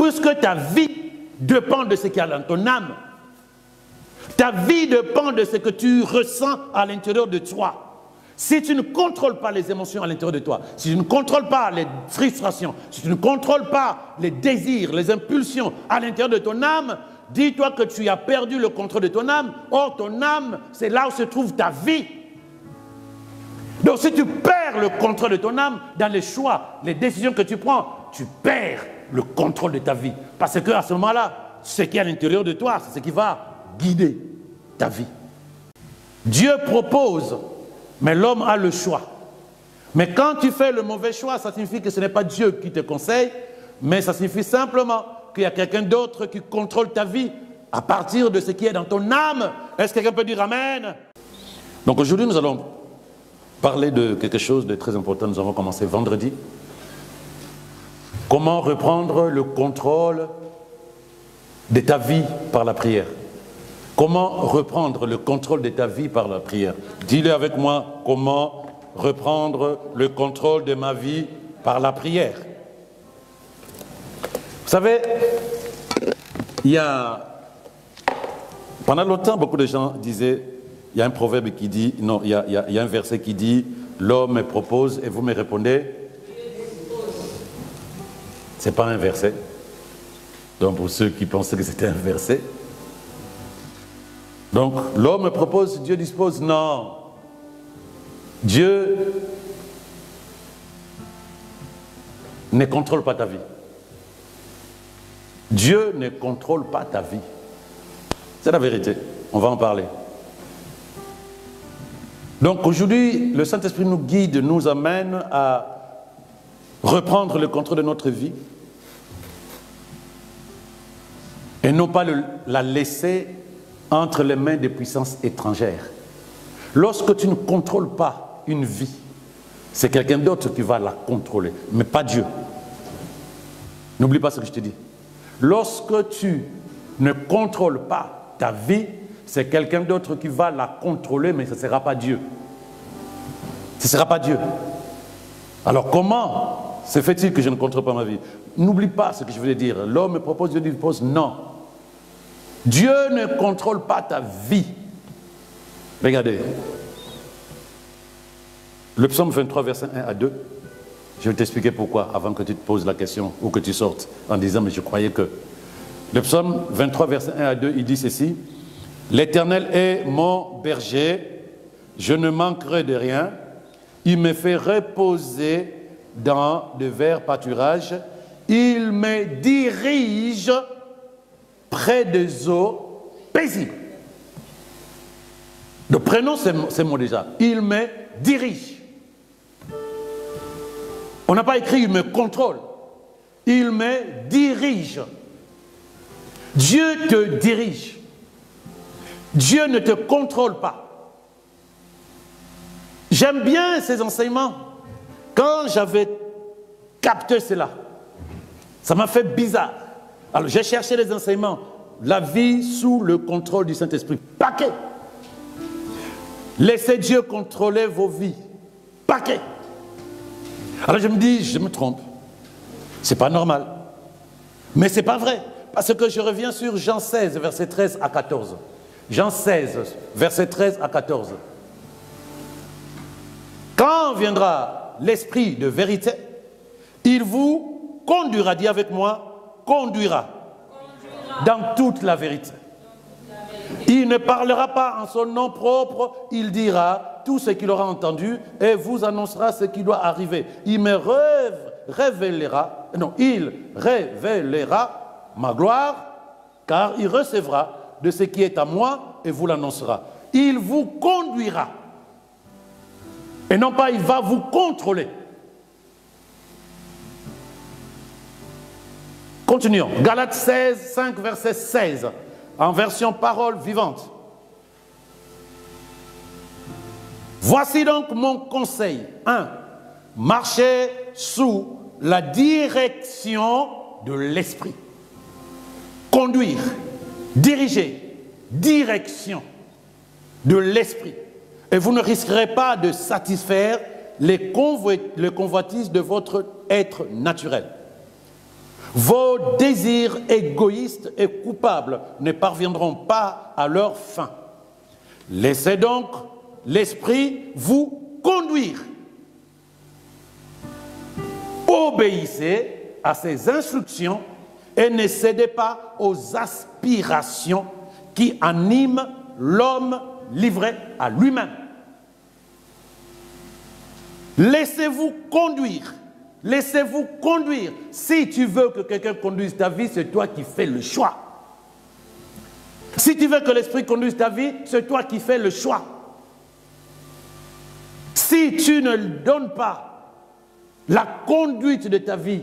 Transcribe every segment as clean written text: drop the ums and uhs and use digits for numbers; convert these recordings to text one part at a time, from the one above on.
Puisque ta vie dépend de ce qu'il y a dans ton âme. Ta vie dépend de ce que tu ressens à l'intérieur de toi. Si tu ne contrôles pas les émotions à l'intérieur de toi, si tu ne contrôles pas les frustrations, si tu ne contrôles pas les désirs, les impulsions à l'intérieur de ton âme, dis-toi que tu as perdu le contrôle de ton âme. Or, ton âme, c'est là où se trouve ta vie. Donc, si tu perds le contrôle de ton âme dans les choix, les décisions que tu prends, tu perds le contrôle de ta vie. Parce qu'à ce moment-là, ce qui est à l'intérieur de toi, c'est ce qui va guider ta vie. Dieu propose, mais l'homme a le choix. Mais quand tu fais le mauvais choix, ça signifie que ce n'est pas Dieu qui te conseille, mais ça signifie simplement qu'il y a quelqu'un d'autre qui contrôle ta vie à partir de ce qui est dans ton âme. Est-ce que quelqu'un peut dire Amen? Donc aujourd'hui, nous allons parler de quelque chose de très important. Nous avons commencé vendredi. Comment reprendre le contrôle de ta vie par la prière? Comment reprendre le contrôle de ta vie par la prière? Dis-le avec moi, comment reprendre le contrôle de ma vie par la prière? Vous savez, il y a... Pendant longtemps, beaucoup de gens disaient, il y a un proverbe qui dit, non, il y a un verset qui dit, l'homme me propose et vous me répondez. Ce n'est pas un verset. Donc pour ceux qui pensaient que c'était un verset. Donc l'homme propose, Dieu dispose. Non. Dieu ne contrôle pas ta vie. Dieu ne contrôle pas ta vie. C'est la vérité. On va en parler. Donc aujourd'hui, le Saint-Esprit nous guide, nous amène à reprendre le contrôle de notre vie et non pas la laisser entre les mains des puissances étrangères. Lorsque tu ne contrôles pas une vie, c'est quelqu'un d'autre qui va la contrôler, mais pas Dieu. N'oublie pas ce que je te dis. Lorsque tu ne contrôles pas ta vie, c'est quelqu'un d'autre qui va la contrôler, mais ce ne sera pas Dieu. Ce ne sera pas Dieu. Alors comment se fait-il que je ne contrôle pas ma vie? N'oublie pas ce que je voulais dire. L'homme me propose, Dieu lui propose, non. Dieu ne contrôle pas ta vie. Regardez. Le psaume 23, verset 1 à 2. Je vais t'expliquer pourquoi, avant que tu te poses la question ou que tu sortes en disant, mais je croyais que... Le psaume 23, verset 1 à 2, il dit ceci. L'Éternel est mon berger, je ne manquerai de rien. Il me fait reposer dans de verts pâturages. Il me dirige près des eaux paisibles. Donc prenons ces mots déjà. Il me dirige. On n'a pas écrit il me contrôle. Il me dirige. Dieu te dirige. Dieu ne te contrôle pas. J'aime bien ces enseignements. Quand j'avais capté cela, ça m'a fait bizarre. Alors j'ai cherché les enseignements. La vie sous le contrôle du Saint-Esprit. Paquet. Laissez Dieu contrôler vos vies. Paquet. Alors je me dis, je me trompe. C'est pas normal. Mais c'est pas vrai. Parce que je reviens sur Jean 16, verset 13 à 14. Jean 16, verset 13 à 14. Quand viendra l'Esprit de vérité, il vous conduira, dis avec moi, conduira dans toute la vérité. Il ne parlera pas en son nom propre, il dira tout ce qu'il aura entendu et vous annoncera ce qui doit arriver. Il me révélera, non, il révélera ma gloire, car il recevra de ce qui est à moi et vous l'annoncera. Il vous conduira. Et non pas il va vous contrôler. Continuons. Galates 16, 5, verset 16. En version parole vivante. Voici donc mon conseil. 1. Marchez sous la direction de l'Esprit. Conduire, diriger, direction de l'Esprit. Et vous ne risquerez pas de satisfaire les convoitises de votre être naturel. Vos désirs égoïstes et coupables ne parviendront pas à leur fin. Laissez donc l'Esprit vous conduire. Obéissez à ses instructions et ne cédez pas aux aspirations qui animent l'homme livré à lui-même. Laissez-vous conduire. Laissez-vous conduire. Si tu veux que quelqu'un conduise ta vie, c'est toi qui fais le choix. Si tu veux que l'Esprit conduise ta vie, c'est toi qui fais le choix. Si tu ne donnes pas la conduite de ta vie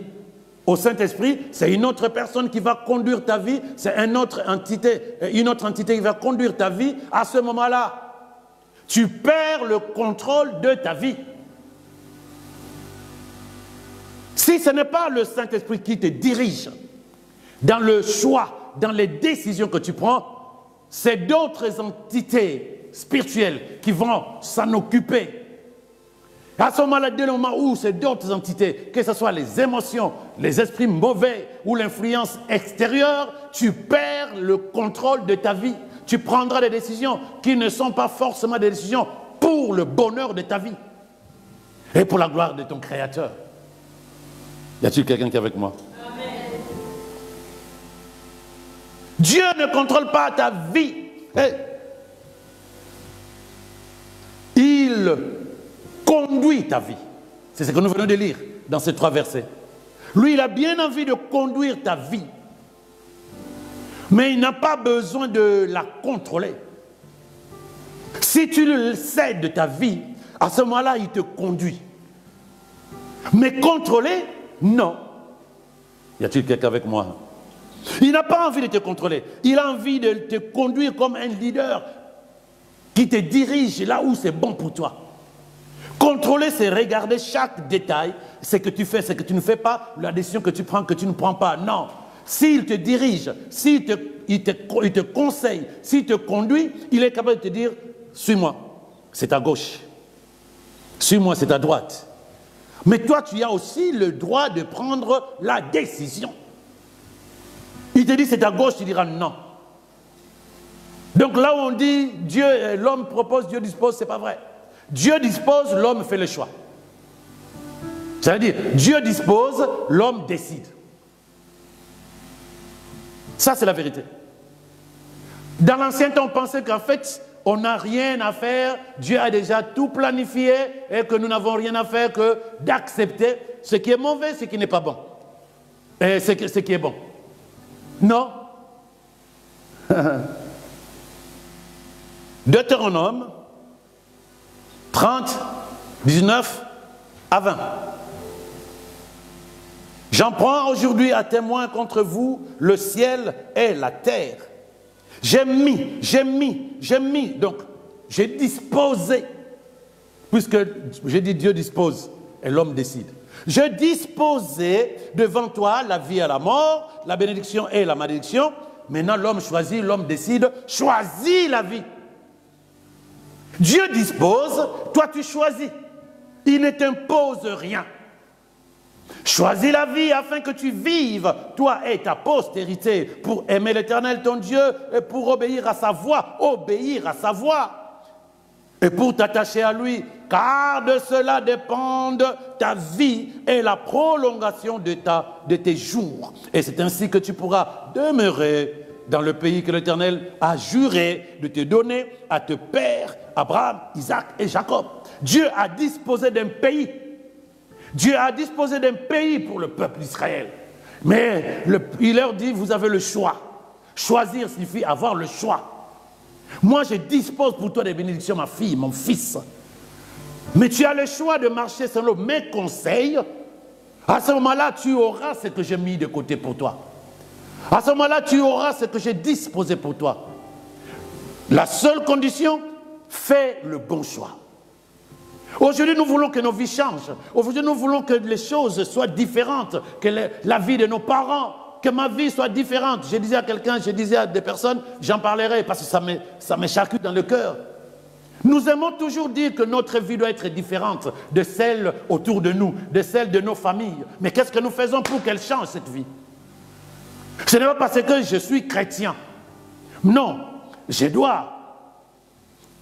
au Saint-Esprit, c'est une autre personne qui va conduire ta vie, c'est une autre entité qui va conduire ta vie. À ce moment-là, tu perds le contrôle de ta vie. Si ce n'est pas le Saint-Esprit qui te dirige dans le choix, dans les décisions que tu prends, c'est d'autres entités spirituelles qui vont s'en occuper. À ce moment-là, dès le moment où c'est d'autres entités, que ce soit les émotions, les esprits mauvais ou l'influence extérieure, tu perds le contrôle de ta vie. Tu prendras des décisions qui ne sont pas forcément des décisions pour le bonheur de ta vie et pour la gloire de ton Créateur. Y a-t-il quelqu'un qui est avec moi? Amen. Dieu ne contrôle pas ta vie. Hey. Il conduit ta vie. C'est ce que nous venons de lire dans ces 3 versets. Lui, il a bien envie de conduire ta vie. Mais il n'a pas besoin de la contrôler. Si tu le cèdes de ta vie, à ce moment-là, il te conduit. Mais contrôler, non. Y a-t-il quelqu'un avec moi? Il n'a pas envie de te contrôler. Il a envie de te conduire comme un leader qui te dirige là où c'est bon pour toi. Contrôler, c'est regarder chaque détail, ce que tu fais, ce que tu ne fais pas, la décision que tu prends, que tu ne prends pas. Non. S'il te dirige, s'il te conseille, s'il te conduit, il est capable de te dire, suis-moi, c'est à gauche. Suis-moi, c'est à droite. Mais toi, tu as aussi le droit de prendre la décision. Il te dit c'est à gauche, tu diras non. Donc là où on dit Dieu, l'homme propose, Dieu dispose, c'est pas vrai. Dieu dispose, l'homme fait le choix. Ça veut dire Dieu dispose, l'homme décide. Ça, c'est la vérité. Dans l'ancien temps, on pensait qu'en fait, on n'a rien à faire, Dieu a déjà tout planifié et que nous n'avons rien à faire que d'accepter ce qui est mauvais, ce qui n'est pas bon. Et ce qui est bon. Non. Deutéronome 30, 19 à 20. J'en prends aujourd'hui à témoin contre vous le ciel et la terre. J'ai mis, donc j'ai disposé, puisque j'ai dit Dieu dispose et l'homme décide. Je disposais devant toi la vie et la mort, la bénédiction et la malédiction. Maintenant l'homme choisit, l'homme décide, choisis la vie. Dieu dispose, toi tu choisis. Il ne t'impose rien. Choisis la vie afin que tu vives, toi et ta postérité, pour aimer l'Éternel ton Dieu et pour obéir à sa voix, et pour t'attacher à lui, car de cela dépendent ta vie et la prolongation de tes jours. Et c'est ainsi que tu pourras demeurer dans le pays que l'Éternel a juré de te donner à tes pères, Abraham, Isaac et Jacob. Dieu a disposé d'un pays. Dieu a disposé d'un pays pour le peuple d'Israël. Mais il leur dit, vous avez le choix. Choisir signifie avoir le choix. Moi, je dispose pour toi des bénédictions, ma fille, mon fils. Mais tu as le choix de marcher selon mes conseils. À ce moment-là, tu auras ce que j'ai mis de côté pour toi. À ce moment-là, tu auras ce que j'ai disposé pour toi. La seule condition, fais le bon choix. Aujourd'hui, nous voulons que nos vies changent. Aujourd'hui, nous voulons que les choses soient différentes, que la vie de nos parents, que ma vie soit différente. Je disais à quelqu'un, je disais à des personnes, j'en parlerai parce que ça me charcute dans le cœur. Nous aimons toujours dire que notre vie doit être différente de celle autour de nous, de celle de nos familles. Mais qu'est-ce que nous faisons pour qu'elle change, cette vie? Ce n'est pas parce que je suis chrétien. Non, je dois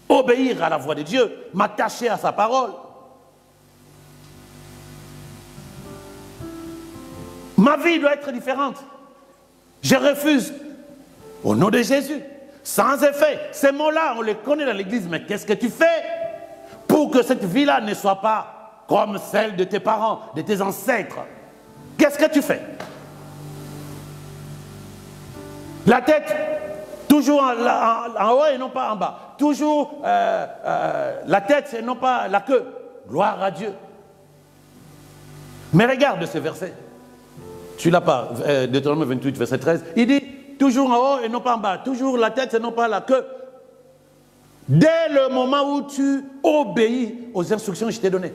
obéir à la voix de Dieu, m'attacher à sa parole. Ma vie doit être différente. Je refuse, au nom de Jésus, sans effet. Ces mots-là, on les connaît dans l'église, mais qu'est-ce que tu fais pour que cette vie-là ne soit pas comme celle de tes parents, de tes ancêtres? Qu'est-ce que tu fais? La tête, toujours en haut et non pas en bas. Toujours la tête et non pas la queue. Gloire à Dieu. Mais regarde ce verset. Tu l'as pas, Deutéronome 28, verset 13. Il dit, toujours en haut et non pas en bas. Toujours la tête et non pas la queue. Dès le moment où tu obéis aux instructions que je t'ai données.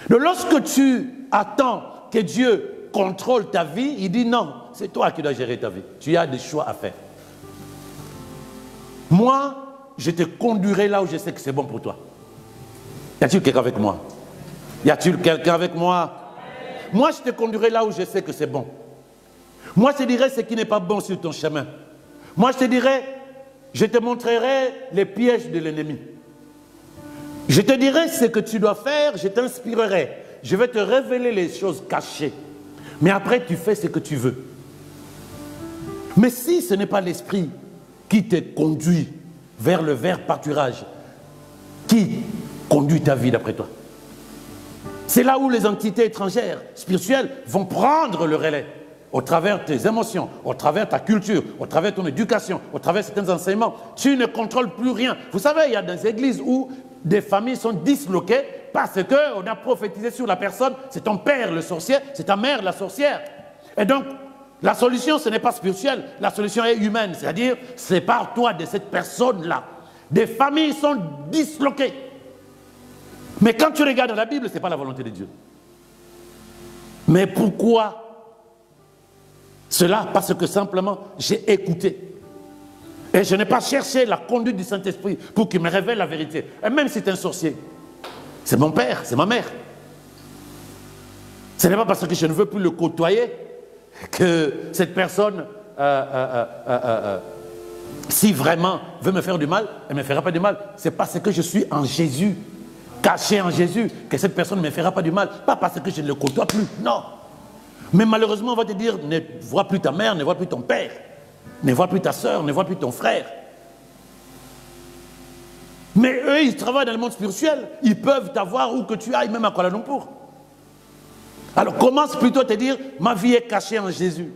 Donc lorsque tu attends que Dieu contrôle ta vie, il dit non, c'est toi qui dois gérer ta vie. Tu as des choix à faire. Moi, je te conduirai là où je sais que c'est bon pour toi. Y a-t-il quelqu'un avec moi? Y a-t-il quelqu'un avec moi? Moi, je te conduirai là où je sais que c'est bon. Moi, je te dirai ce qui n'est pas bon sur ton chemin. Moi, je te dirai, je te montrerai les pièges de l'ennemi. Je te dirai ce que tu dois faire, je t'inspirerai. Je vais te révéler les choses cachées. Mais après, tu fais ce que tu veux. Mais si ce n'est pas l'esprit qui te conduit vers le vert pâturage, qui conduit ta vie d'après toi? C'est là où les entités étrangères, spirituelles, vont prendre le relais. Au travers de tes émotions, au travers de ta culture, au travers de ton éducation, au travers de certains enseignements. Tu ne contrôles plus rien. Vous savez, il y a des églises où des familles sont disloquées parce qu'on a prophétisé sur la personne. C'est ton père le sorcier, c'est ta mère la sorcière. Et donc, la solution, ce n'est pas spirituel. La solution est humaine. C'est-à-dire, sépare-toi de cette personne-là. Des familles sont disloquées. Mais quand tu regardes dans la Bible, ce n'est pas la volonté de Dieu. Mais pourquoi cela? Parce que simplement, j'ai écouté. Et je n'ai pas cherché la conduite du Saint-Esprit pour qu'il me révèle la vérité. Et même si c'est un sorcier, c'est mon père, c'est ma mère. Ce n'est pas parce que je ne veux plus le côtoyer que cette personne, si vraiment veut me faire du mal, elle ne me fera pas du mal. C'est parce que je suis en Jésus. Caché en Jésus, que cette personne ne me fera pas du mal, pas parce que je ne le côtoie plus, non. Mais malheureusement, on va te dire, ne vois plus ta mère, ne vois plus ton père, ne vois plus ta soeur, ne vois plus ton frère. Mais eux, ils travaillent dans le monde spirituel, ils peuvent t'avoir où que tu ailles, même à Kuala Lumpur. Alors commence plutôt à te dire, ma vie est cachée en Jésus.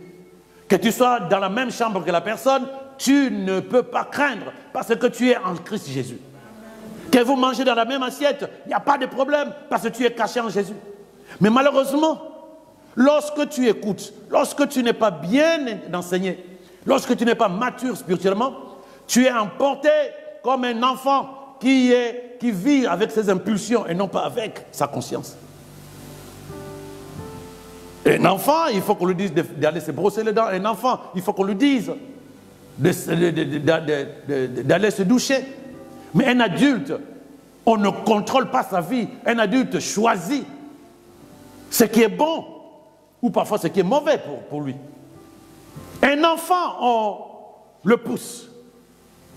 Que tu sois dans la même chambre que la personne, tu ne peux pas craindre, parce que tu es en Christ Jésus. Que vous mangez dans la même assiette, il n'y a pas de problème parce que tu es caché en Jésus. Mais malheureusement, lorsque tu écoutes, lorsque tu n'es pas bien enseigné, lorsque tu n'es pas mature spirituellement, tu es emporté comme un enfant qui vit avec ses impulsions et non pas avec sa conscience. Un enfant, il faut qu'on lui dise d'aller se brosser les dents. Un enfant, il faut qu'on lui dise d'aller se doucher. Mais un adulte, on ne contrôle pas sa vie. Un adulte choisit ce qui est bon ou parfois ce qui est mauvais pour lui. Un enfant, on le pousse.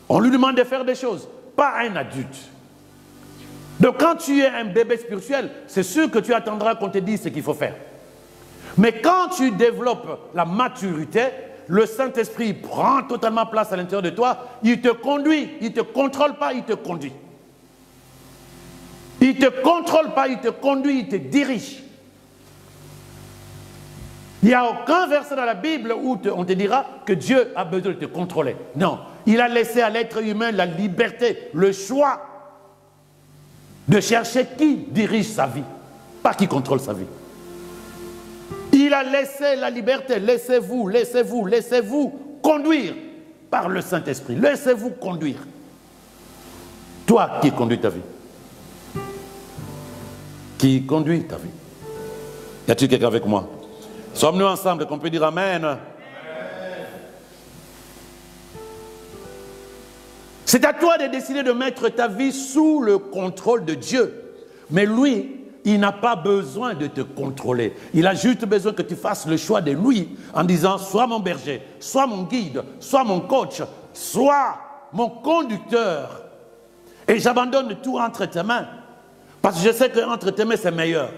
On lui demande de faire des choses, pas un adulte. Donc quand tu es un bébé spirituel, c'est sûr que tu attendras qu'on te dise ce qu'il faut faire. Mais quand tu développes la maturité, le Saint-Esprit prend totalement place à l'intérieur de toi, il te conduit, il ne te contrôle pas, il te conduit. Il ne te contrôle pas, il te conduit, il te dirige. Il n'y a aucun verset dans la Bible où on te dira que Dieu a besoin de te contrôler. Non, il a laissé à l'être humain la liberté, le choix de chercher qui dirige sa vie, pas qui contrôle sa vie. Il a laissé la liberté. Laissez-vous conduire par le Saint-Esprit. Laissez-vous conduire. Toi qui conduis ta vie. Qui conduit ta vie. Y a-t-il quelqu'un avec moi? Sommes-nous ensemble qu'on peut dire Amen? Amen. C'est à toi de décider de mettre ta vie sous le contrôle de Dieu. Mais lui il n'a pas besoin de te contrôler. Il a juste besoin que tu fasses le choix de lui en disant, sois mon berger, sois mon guide, sois mon coach, sois mon conducteur. Et j'abandonne tout entre tes mains. Parce que je sais qu'entre tes mains, c'est meilleur.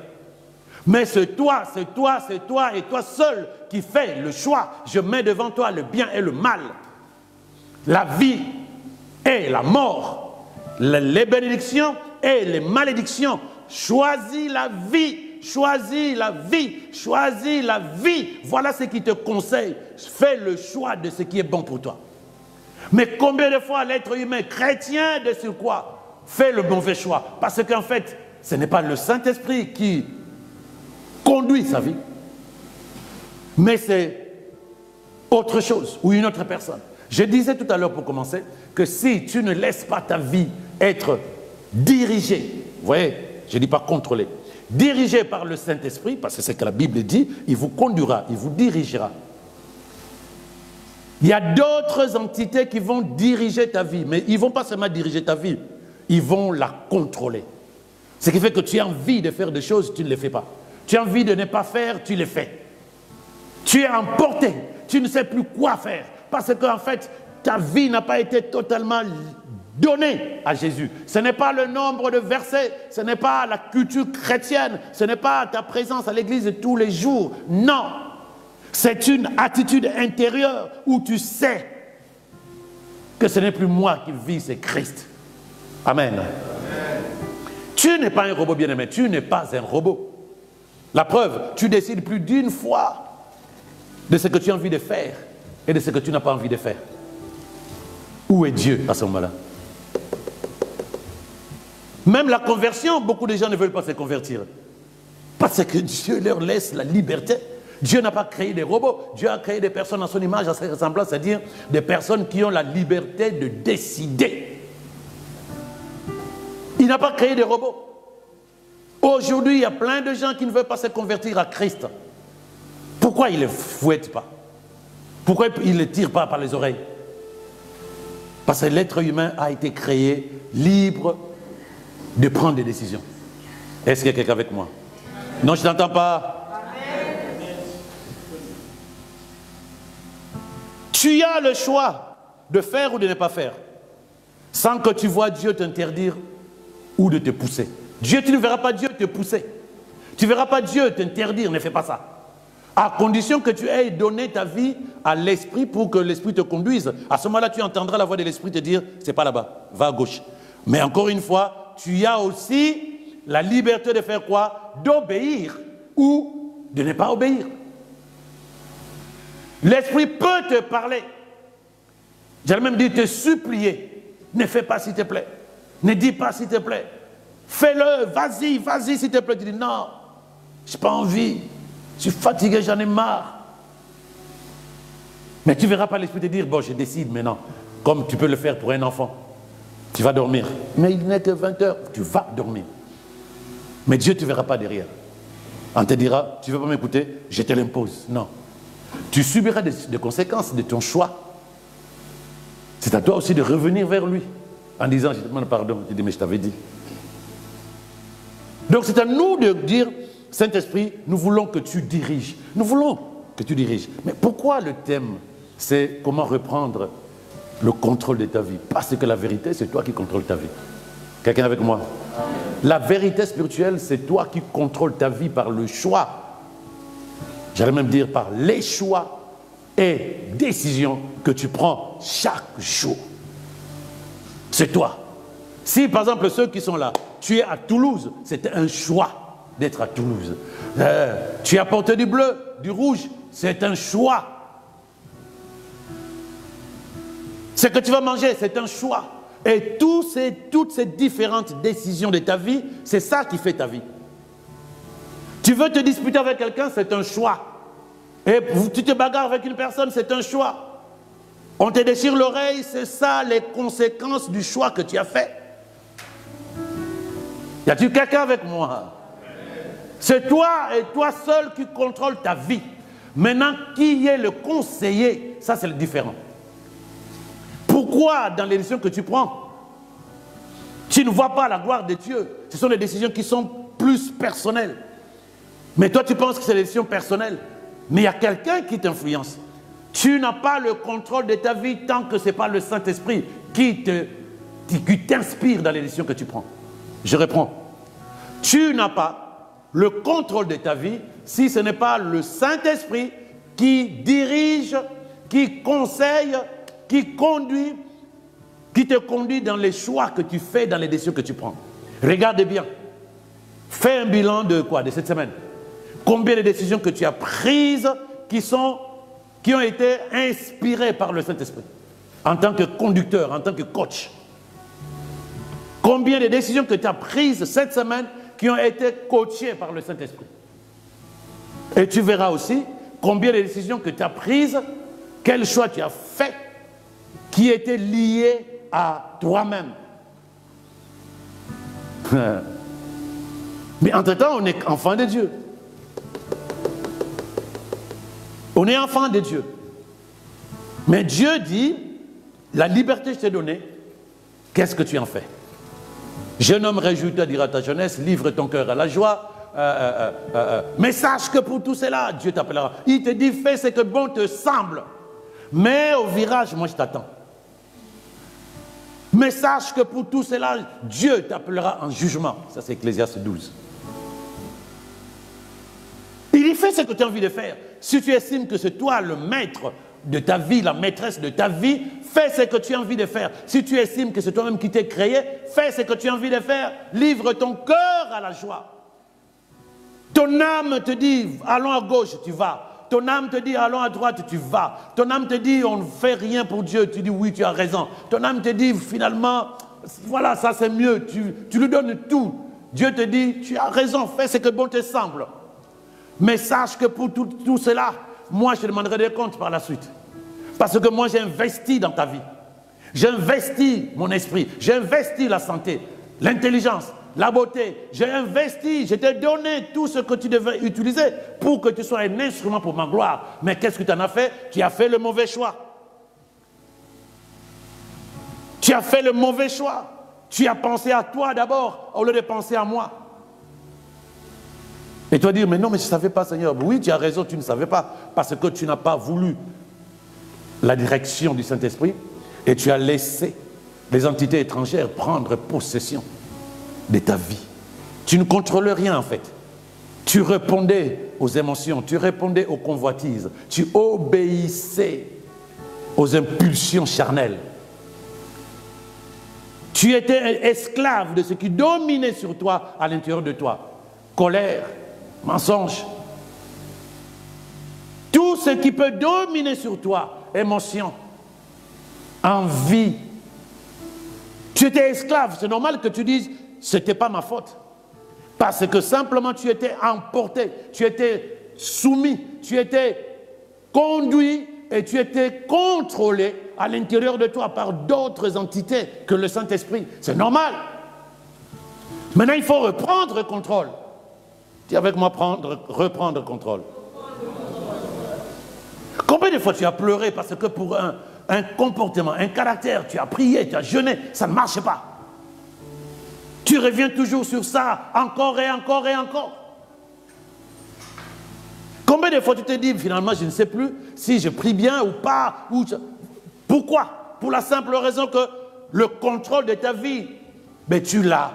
Mais c'est toi et toi seul qui fais le choix. Je mets devant toi le bien et le mal. La vie et la mort. Les bénédictions et les malédictions. Choisis la vie. Choisis la vie. Choisis la vie. Voilà ce qui te conseille. Fais le choix de ce qui est bon pour toi. Mais combien de fois l'être humain chrétien de ce quoi fait le mauvais choix? Parce qu'en fait, ce n'est pas le Saint-Esprit qui conduit sa vie, mais c'est autre chose ou une autre personne. Je disais tout à l'heure pour commencer que si tu ne laisses pas ta vie être dirigée, vous voyez, je ne dis pas contrôlée, dirigée par le Saint-Esprit, parce que c'est ce que la Bible dit, il vous conduira, il vous dirigera. Il y a d'autres entités qui vont diriger ta vie, mais ils ne vont pas seulement diriger ta vie, ils vont la contrôler. Ce qui fait que tu as envie de faire des choses, tu ne les fais pas. Tu as envie de ne pas faire, tu les fais. Tu es emporté, tu ne sais plus quoi faire. Parce qu'en fait, ta vie n'a pas été totalement donnée à Jésus. Ce n'est pas le nombre de versets, ce n'est pas la culture chrétienne, ce n'est pas ta présence à l'église tous les jours. Non, c'est une attitude intérieure où tu sais que ce n'est plus moi qui vis, c'est Christ. Amen. Tu n'es pas un robot, bien-aimé, tu n'es pas un robot. La preuve, tu décides plus d'une fois de ce que tu as envie de faire et de ce que tu n'as pas envie de faire. Où est Dieu à ce moment-là? Même la conversion, beaucoup de gens ne veulent pas se convertir. Parce que Dieu leur laisse la liberté. Dieu n'a pas créé des robots. Dieu a créé des personnes à son image, à sa ressemblance, c'est-à-dire des personnes qui ont la liberté de décider. Il n'a pas créé des robots. Aujourd'hui, il y a plein de gens qui ne veulent pas se convertir à Christ. Pourquoi ils ne les fouettent pas? Pourquoi ils ne les tirent pas par les oreilles? Parce que l'être humain a été créé libre de prendre des décisions. Est-ce qu'il y a quelqu'un avec moi? Non, je ne t'entends pas. Tu as le choix de faire ou de ne pas faire, sans que tu vois Dieu t'interdire ou de te pousser. Dieu, tu ne verras pas Dieu te pousser. Tu ne verras pas Dieu t'interdire, ne fais pas ça. À condition que tu aies donné ta vie à l'Esprit pour que l'Esprit te conduise. À ce moment-là, tu entendras la voix de l'Esprit te dire, c'est pas là-bas, va à gauche. Mais encore une fois, tu as aussi la liberté de faire quoi? D'obéir ou de ne pas obéir. L'Esprit peut te parler. J'allais même dire te supplier. Ne fais pas s'il te plaît. Ne dis pas s'il te plaît. Fais-le, vas-y, vas-y s'il te plaît. Tu dis non, je n'ai pas envie. Je suis fatigué, j'en ai marre. Mais tu ne verras pas l'Esprit te dire, bon, je décide maintenant. Comme tu peux le faire pour un enfant. Tu vas dormir. Mais il n'est que 20 heures. Tu vas dormir. Mais Dieu ne te verra pas derrière. On te dira, tu ne veux pas m'écouter, je te l'impose. Non. Tu subiras des conséquences de ton choix. C'est à toi aussi de revenir vers lui. En disant, je te demande pardon. Tu dis, mais je t'avais dit. Donc c'est à nous de dire, Saint-Esprit, nous voulons que tu diriges. Nous voulons que tu diriges. Mais pourquoi le thème, c'est comment reprendre le contrôle de ta vie? Parce que la vérité, c'est toi qui contrôles ta vie. Quelqu'un avec moi? La vérité spirituelle, c'est toi qui contrôles ta vie par le choix. J'allais même dire par les choix et décisions que tu prends chaque jour. C'est toi. Si par exemple ceux qui sont là, tu es à Toulouse, c'était un choix d'être à Toulouse. Tu as porté du bleu, du rouge, c'est un choix. Ce que tu vas manger, c'est un choix. Et toutes ces différentes décisions de ta vie, c'est ça qui fait ta vie. Tu veux te disputer avec quelqu'un, c'est un choix. Et tu te bagarres avec une personne, c'est un choix. On te déchire l'oreille, c'est ça les conséquences du choix que tu as fait. Y a-t-il quelqu'un avec moi? C'est toi et toi seul qui contrôle ta vie. Maintenant, qui est le conseiller? Ça, c'est le différent. Pourquoi dans les décisions que tu prends, tu ne vois pas la gloire de Dieu? Ce sont des décisions qui sont plus personnelles. Mais toi, tu penses que c'est des décisions personnelles. Mais il y a quelqu'un qui t'influence. Tu n'as pas le contrôle de ta vie tant que ce n'est pas le Saint-Esprit qui t'inspire dans les décisions que tu prends. Je reprends. Tu n'as pas le contrôle de ta vie si ce n'est pas le Saint-Esprit qui dirige, qui conseille, qui te conduit dans les choix que tu fais, dans les décisions que tu prends. Regardez bien. Fais un bilan de quoi? De cette semaine. Combien de décisions que tu as prises qui ont été inspirées par le Saint-Esprit en tant que conducteur, en tant que coach? Combien de décisions que tu as prises cette semaine qui ont été coachées par le Saint-Esprit? Et tu verras aussi combien de décisions que tu as prises, quel choix tu as fait qui étaient liés à toi-même. Mais entre-temps, on est enfant de Dieu. On est enfant de Dieu. Mais Dieu dit, la liberté je t'ai donnée, qu'est-ce que tu en fais? Jeune homme, réjouis-toi, dira ta jeunesse, livre ton cœur à la joie. Mais sache que pour tout cela, Dieu t'appellera. Il te dit, fais ce que bon te semble. Mais au virage, moi je t'attends. Mais sache que pour tout cela, Dieu t'appellera en jugement. Ça c'est Ecclésiaste 12. Il dit, fais ce que tu as envie de faire. Si tu estimes que c'est toi le maître de ta vie, la maîtresse de ta vie, fais ce que tu as envie de faire. Si tu estimes que c'est toi-même qui t'es créé, fais ce que tu as envie de faire. Livre ton cœur à la joie. Ton âme te dit, allons à gauche, tu vas. Ton âme te dit, allons à droite, tu vas. Ton âme te dit, on ne fait rien pour Dieu, tu dis, oui, tu as raison. Ton âme te dit, finalement, voilà, ça c'est mieux, tu lui donnes tout. Dieu te dit, tu as raison, fais ce que bon te semble. Mais sache que pour tout cela, moi je te demanderai des comptes par la suite. Parce que moi j'ai investi dans ta vie. J'ai investi mon esprit, j'ai investi la santé, l'intelligence, la beauté. J'ai investi, je t'ai donné tout ce que tu devais utiliser pour que tu sois un instrument pour ma gloire. Mais qu'est-ce que tu en as fait? Tu as fait le mauvais choix. Tu as fait le mauvais choix. Tu as pensé à toi d'abord au lieu de penser à moi. Et tu vas dire, mais non, mais je ne savais pas, Seigneur. Oui, tu as raison, tu ne savais pas. Parce que tu n'as pas voulu la direction du Saint-Esprit et tu as laissé les entités étrangères prendre possession de ta vie. Tu ne contrôles rien en fait. Tu répondais aux émotions, tu répondais aux convoitises, tu obéissais aux impulsions charnelles. Tu étais esclave de ce qui dominait sur toi à l'intérieur de toi. Colère, mensonge, tout ce qui peut dominer sur toi, émotion, envie. Tu étais esclave, c'est normal que tu dises, ce n'était pas ma faute. Parce que simplement tu étais emporté, tu étais soumis, tu étais conduit et tu étais contrôlé à l'intérieur de toi par d'autres entités que le Saint-Esprit. C'est normal. Maintenant, il faut reprendre contrôle. Dis avec moi, reprendre contrôle. Combien de fois tu as pleuré parce que pour un comportement, un caractère, tu as prié, tu as jeûné, ça ne marche pas. Tu reviens toujours sur ça, encore et encore et encore. Combien de fois tu te dis, finalement, je ne sais plus si je prie bien ou pas. Pourquoi? Pour la simple raison que le contrôle de ta vie, mais tu l'as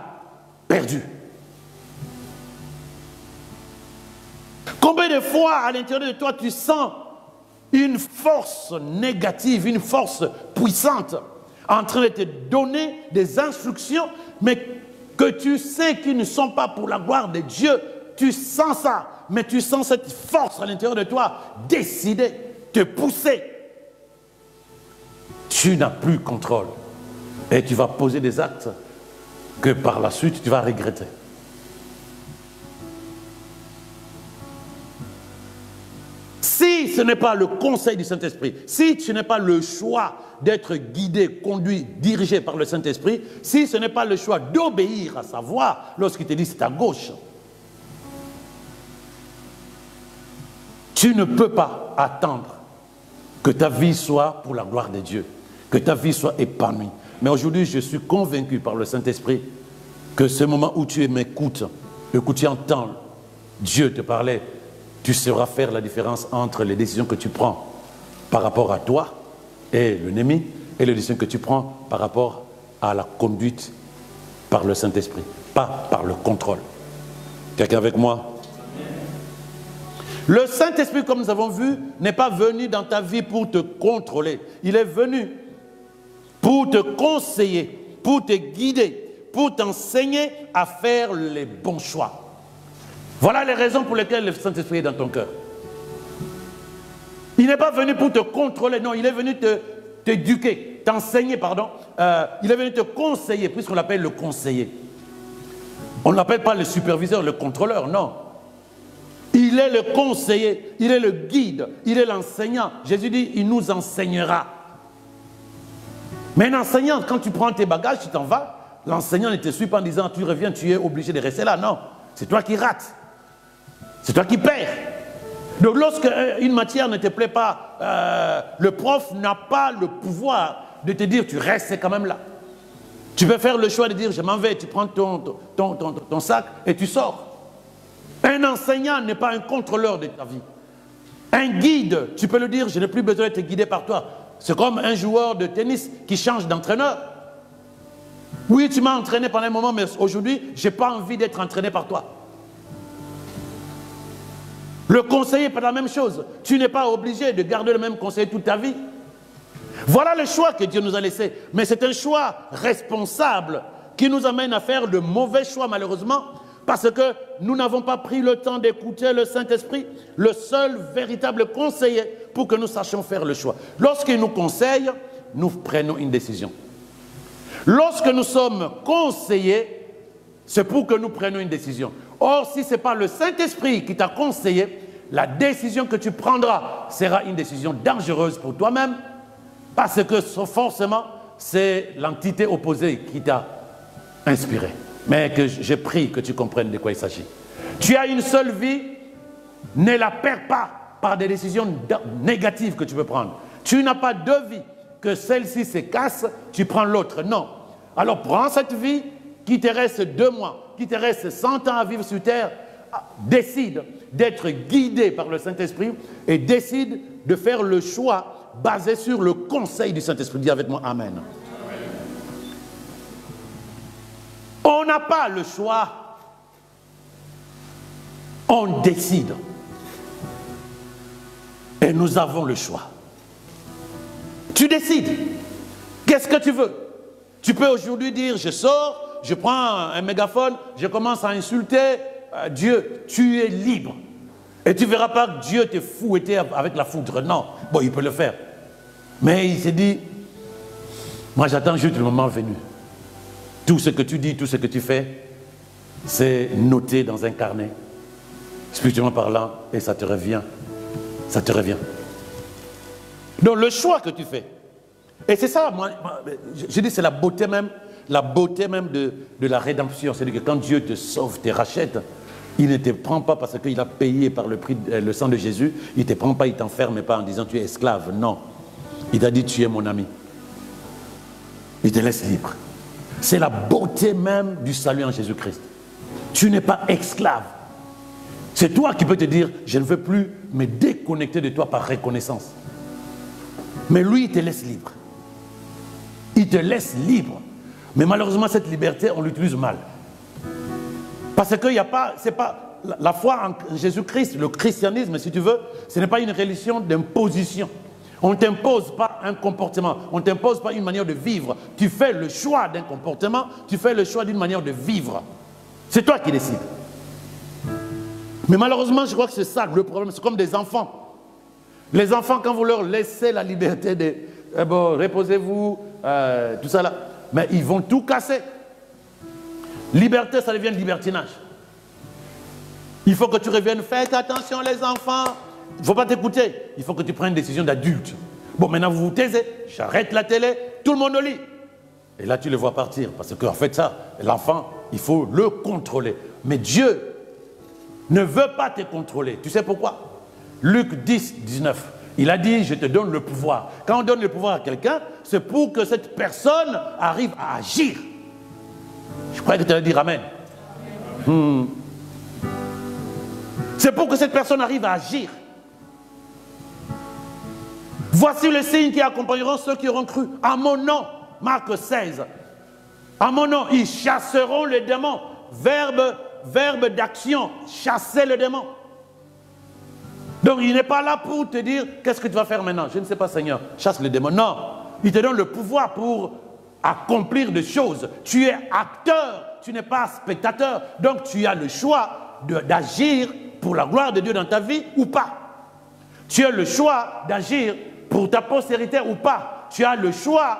perdu. Combien de fois à l'intérieur de toi tu sens une force négative, une force puissante en train de te donner des instructions, mais que tu sais qu'ils ne sont pas pour la gloire de Dieu. Tu sens ça, mais tu sens cette force à l'intérieur de toi décider, te pousser. Tu n'as plus contrôle et tu vas poser des actes que par la suite tu vas regretter. Si ce n'est pas le conseil du Saint-Esprit, si ce n'est pas le choix d'être guidé, conduit, dirigé par le Saint-Esprit, si ce n'est pas le choix d'obéir à sa voix lorsqu'il te dit c'est à gauche, tu ne peux pas attendre que ta vie soit pour la gloire de Dieu, que ta vie soit épanouie. Mais aujourd'hui, je suis convaincu par le Saint-Esprit que ce moment où tu m'écoutes, écoute, tu entends Dieu te parler, tu sauras faire la différence entre les décisions que tu prends par rapport à toi et l'ennemi et les décisions que tu prends par rapport à la conduite par le Saint-Esprit, pas par le contrôle. Quelqu'un avec moi? Le Saint-Esprit, comme nous avons vu, n'est pas venu dans ta vie pour te contrôler. Il est venu pour te conseiller, pour te guider, pour t'enseigner à faire les bons choix. Voilà les raisons pour lesquelles le Saint-Esprit est dans ton cœur. Il n'est pas venu pour te contrôler, non, il est venu t'éduquer, t'enseigner, pardon. Il est venu te conseiller, puisqu'on l'appelle le conseiller. On ne l'appelle pas le superviseur, le contrôleur, non. Il est le conseiller, il est le guide, il est l'enseignant. Jésus dit, il nous enseignera. Mais un enseignant, quand tu prends tes bagages, tu t'en vas, l'enseignant ne te suit pas en disant, tu reviens, tu es obligé de rester là. Non, c'est toi qui rates. C'est toi qui perds. Donc lorsque une matière ne te plaît pas, le prof n'a pas le pouvoir de te dire, tu restes quand même là. Tu peux faire le choix de dire, je m'en vais, tu prends ton sac et tu sors. Un enseignant n'est pas un contrôleur de ta vie. Un guide, tu peux le dire, je n'ai plus besoin d'être guidé par toi. C'est comme un joueur de tennis qui change d'entraîneur. Oui, tu m'as entraîné pendant un moment, mais aujourd'hui, je n'ai pas envie d'être entraîné par toi. Le conseiller n'est pas la même chose. Tu n'es pas obligé de garder le même conseiller toute ta vie. Voilà le choix que Dieu nous a laissé. Mais c'est un choix responsable qui nous amène à faire de mauvais choix, malheureusement, parce que nous n'avons pas pris le temps d'écouter le Saint-Esprit, le seul véritable conseiller, pour que nous sachions faire le choix. Lorsqu'il nous conseille, nous prenons une décision. Lorsque nous sommes conseillés, c'est pour que nous prenions une décision. Or, si ce n'est pas le Saint-Esprit qui t'a conseillé, la décision que tu prendras sera une décision dangereuse pour toi-même, parce que forcément, c'est l'entité opposée qui t'a inspiré. Mais que j'ai pris que tu comprennes de quoi il s'agit. Tu as une seule vie, ne la perds pas par des décisions négatives que tu peux prendre. Tu n'as pas deux vies, que celle-ci se casse, tu prends l'autre. Non. Alors prends cette vie qui te reste 2 mois, qui te reste 100 ans à vivre sur terre, décide d'être guidé par le Saint-Esprit et décide de faire le choix basé sur le conseil du Saint-Esprit. Dis avec moi Amen. On n'a pas le choix, on décide. Et nous avons le choix. Tu décides. Qu'est-ce que tu veux? Tu peux aujourd'hui dire, je sors, je prends un mégaphone, je commence à insulter Dieu. Tu es libre. Et tu ne verras pas que Dieu t'est fouetté avec la foudre. Non, bon, il peut le faire. Mais il s'est dit, moi j'attends juste le moment venu. Tout ce que tu dis, tout ce que tu fais, c'est noté dans un carnet, spirituellement parlant, et ça te revient. Ça te revient. Donc le choix que tu fais, et c'est ça, moi je dis c'est la beauté même de la rédemption. C'est-à-dire que quand Dieu te sauve, te rachète, il ne te prend pas parce qu'il a payé par le prix, le sang de Jésus, il ne te prend pas, il ne t'enferme pas en disant tu es esclave. Non, il t'a dit tu es mon ami. Il te laisse libre. C'est la beauté même du salut en Jésus-Christ. Tu n'es pas esclave. C'est toi qui peux te dire, je ne veux plus me déconnecter de toi par reconnaissance. Mais lui, il te laisse libre. Il te laisse libre. Mais malheureusement, cette liberté, on l'utilise mal. Parce qu'il n'y a pas, c'est pas, la foi en Jésus-Christ, le christianisme, si tu veux, ce n'est pas une religion d'imposition. On ne t'impose pas un comportement, on ne t'impose pas une manière de vivre. Tu fais le choix d'un comportement, tu fais le choix d'une manière de vivre. C'est toi qui décides. Mais malheureusement, je crois que c'est ça le problème. C'est comme des enfants. Les enfants, quand vous leur laissez la liberté de bon, reposez-vous, tout ça là, mais ils vont tout casser. Liberté, ça devient libertinage. Il faut que tu reviennes, faites attention les enfants. Il ne faut pas t'écouter. Il faut que tu prennes une décision d'adulte. Bon, maintenant vous vous taisez, j'arrête la télé, tout le monde au lit. Et là tu le vois partir. Parce qu'en fait ça, l'enfant, il faut le contrôler. Mais Dieu ne veut pas te contrôler. Tu sais pourquoi? Luc 10, 19. Il a dit, je te donne le pouvoir. Quand on donne le pouvoir à quelqu'un, c'est pour que cette personne arrive à agir. Je croyais que tu allais dire Amen. C'est pour que cette personne arrive à agir. Voici les signes qui accompagneront ceux qui auront cru. À mon nom, Marc 16. À mon nom, ils chasseront les démons. Verbe d'action, chasser le démon. Donc il n'est pas là pour te dire, qu'est-ce que tu vas faire maintenant? Je ne sais pas, Seigneur, chasse le démon. Non, il te donne le pouvoir pour accomplir des choses. Tu es acteur, tu n'es pas spectateur. Donc tu as le choix d'agir pour la gloire de Dieu dans ta vie ou pas. Tu as le choix d'agir pour ta postérité ou pas. Tu as le choix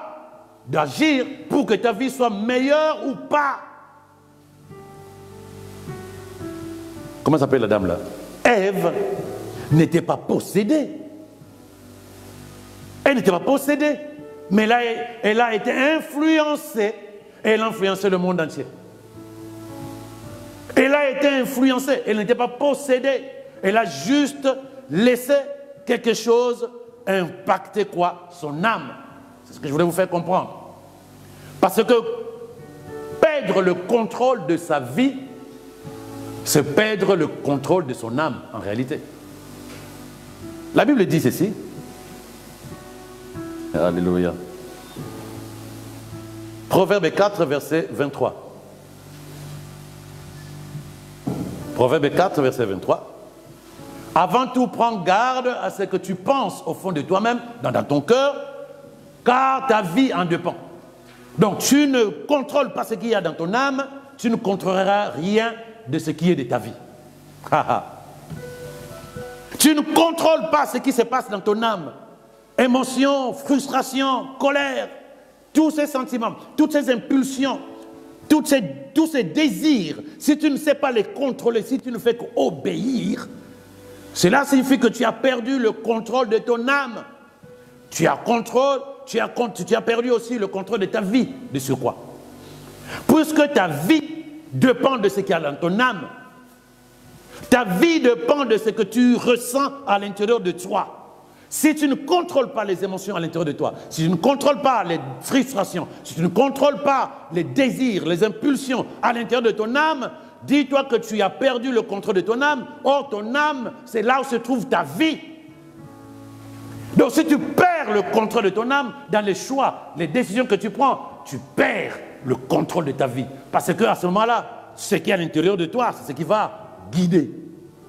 d'agir pour que ta vie soit meilleure ou pas. Comment s'appelle la dame là? Ève n'était pas possédée. Elle n'était pas possédée. Mais là, elle a été influencée. Elle a influencé le monde entier. Elle a été influencée. Elle n'était pas possédée. Elle a juste laissé quelque chose impacter quoi? Son âme. C'est ce que je voulais vous faire comprendre. Parce que perdre le contrôle de sa vie, c'est perdre le contrôle de son âme en réalité. La Bible dit ceci. Alléluia. Proverbe 4, verset 23. Proverbe 4, verset 23. Avant tout, prends garde à ce que tu penses au fond de toi-même, dans ton cœur, car ta vie en dépend. Donc, tu ne contrôles pas ce qu'il y a dans ton âme, tu ne contrôleras rien de ce qui est de ta vie. Tu ne contrôles pas ce qui se passe dans ton âme. Émotion, frustration, colère, tous ces sentiments, toutes ces impulsions, tous ces désirs, si tu ne sais pas les contrôler, si tu ne fais qu'obéir, cela signifie que tu as perdu le contrôle de ton âme. Tu as perdu aussi le contrôle de ta vie, de surcroît. Puisque ta vie dépend de ce qu'il y a dans ton âme. Ta vie dépend de ce que tu ressens à l'intérieur de toi. Si tu ne contrôles pas les émotions à l'intérieur de toi, si tu ne contrôles pas les frustrations, si tu ne contrôles pas les désirs, les impulsions à l'intérieur de ton âme, dis-toi que tu as perdu le contrôle de ton âme. Or, ton âme, c'est là où se trouve ta vie. Donc, si tu perds le contrôle de ton âme dans les choix, les décisions que tu prends, tu perds le contrôle de ta vie. Parce qu'à ce moment-là, ce qui est à l'intérieur de toi, c'est ce qui va guider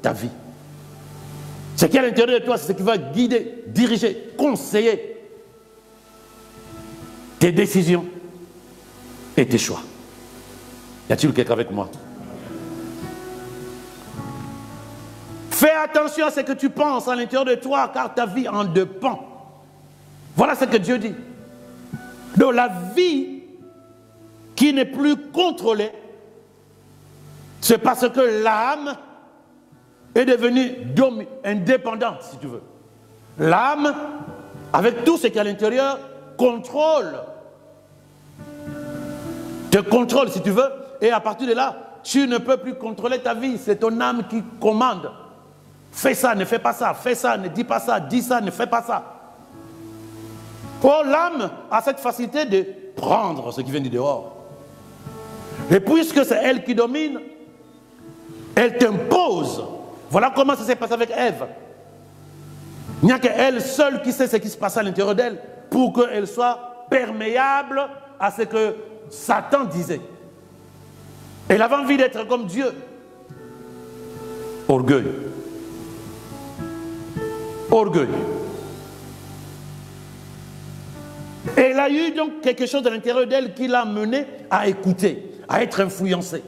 ta vie. Ce qui est à l'intérieur de toi, c'est ce qui va guider, diriger, conseiller tes décisions et tes choix. Y a-t-il quelqu'un avec moi? Fais attention à ce que tu penses à l'intérieur de toi, car ta vie en dépend. Voilà ce que Dieu dit. Donc la vie qui n'est plus contrôlée, c'est parce que l'âme est devenue indépendante, si tu veux. L'âme, avec tout ce qui est à l'intérieur, te contrôle, si tu veux, et à partir de là, tu ne peux plus contrôler ta vie. C'est ton âme qui commande. Fais ça, ne fais pas ça. Fais ça, ne dis pas ça. Dis ça, ne fais pas ça. Or, l'âme a cette facilité de prendre ce qui vient du dehors. Et puisque c'est elle qui domine, elle t'impose. Voilà comment ça s'est passé avec Ève. Il n'y a qu'elle seule qui sait ce qui se passe à l'intérieur d'elle pour qu'elle soit perméable à ce que Satan disait. Elle avait envie d'être comme Dieu. Orgueil. Orgueil. Et elle a eu donc quelque chose à l'intérieur d'elle qui l'a menée à écouter, à être influencée.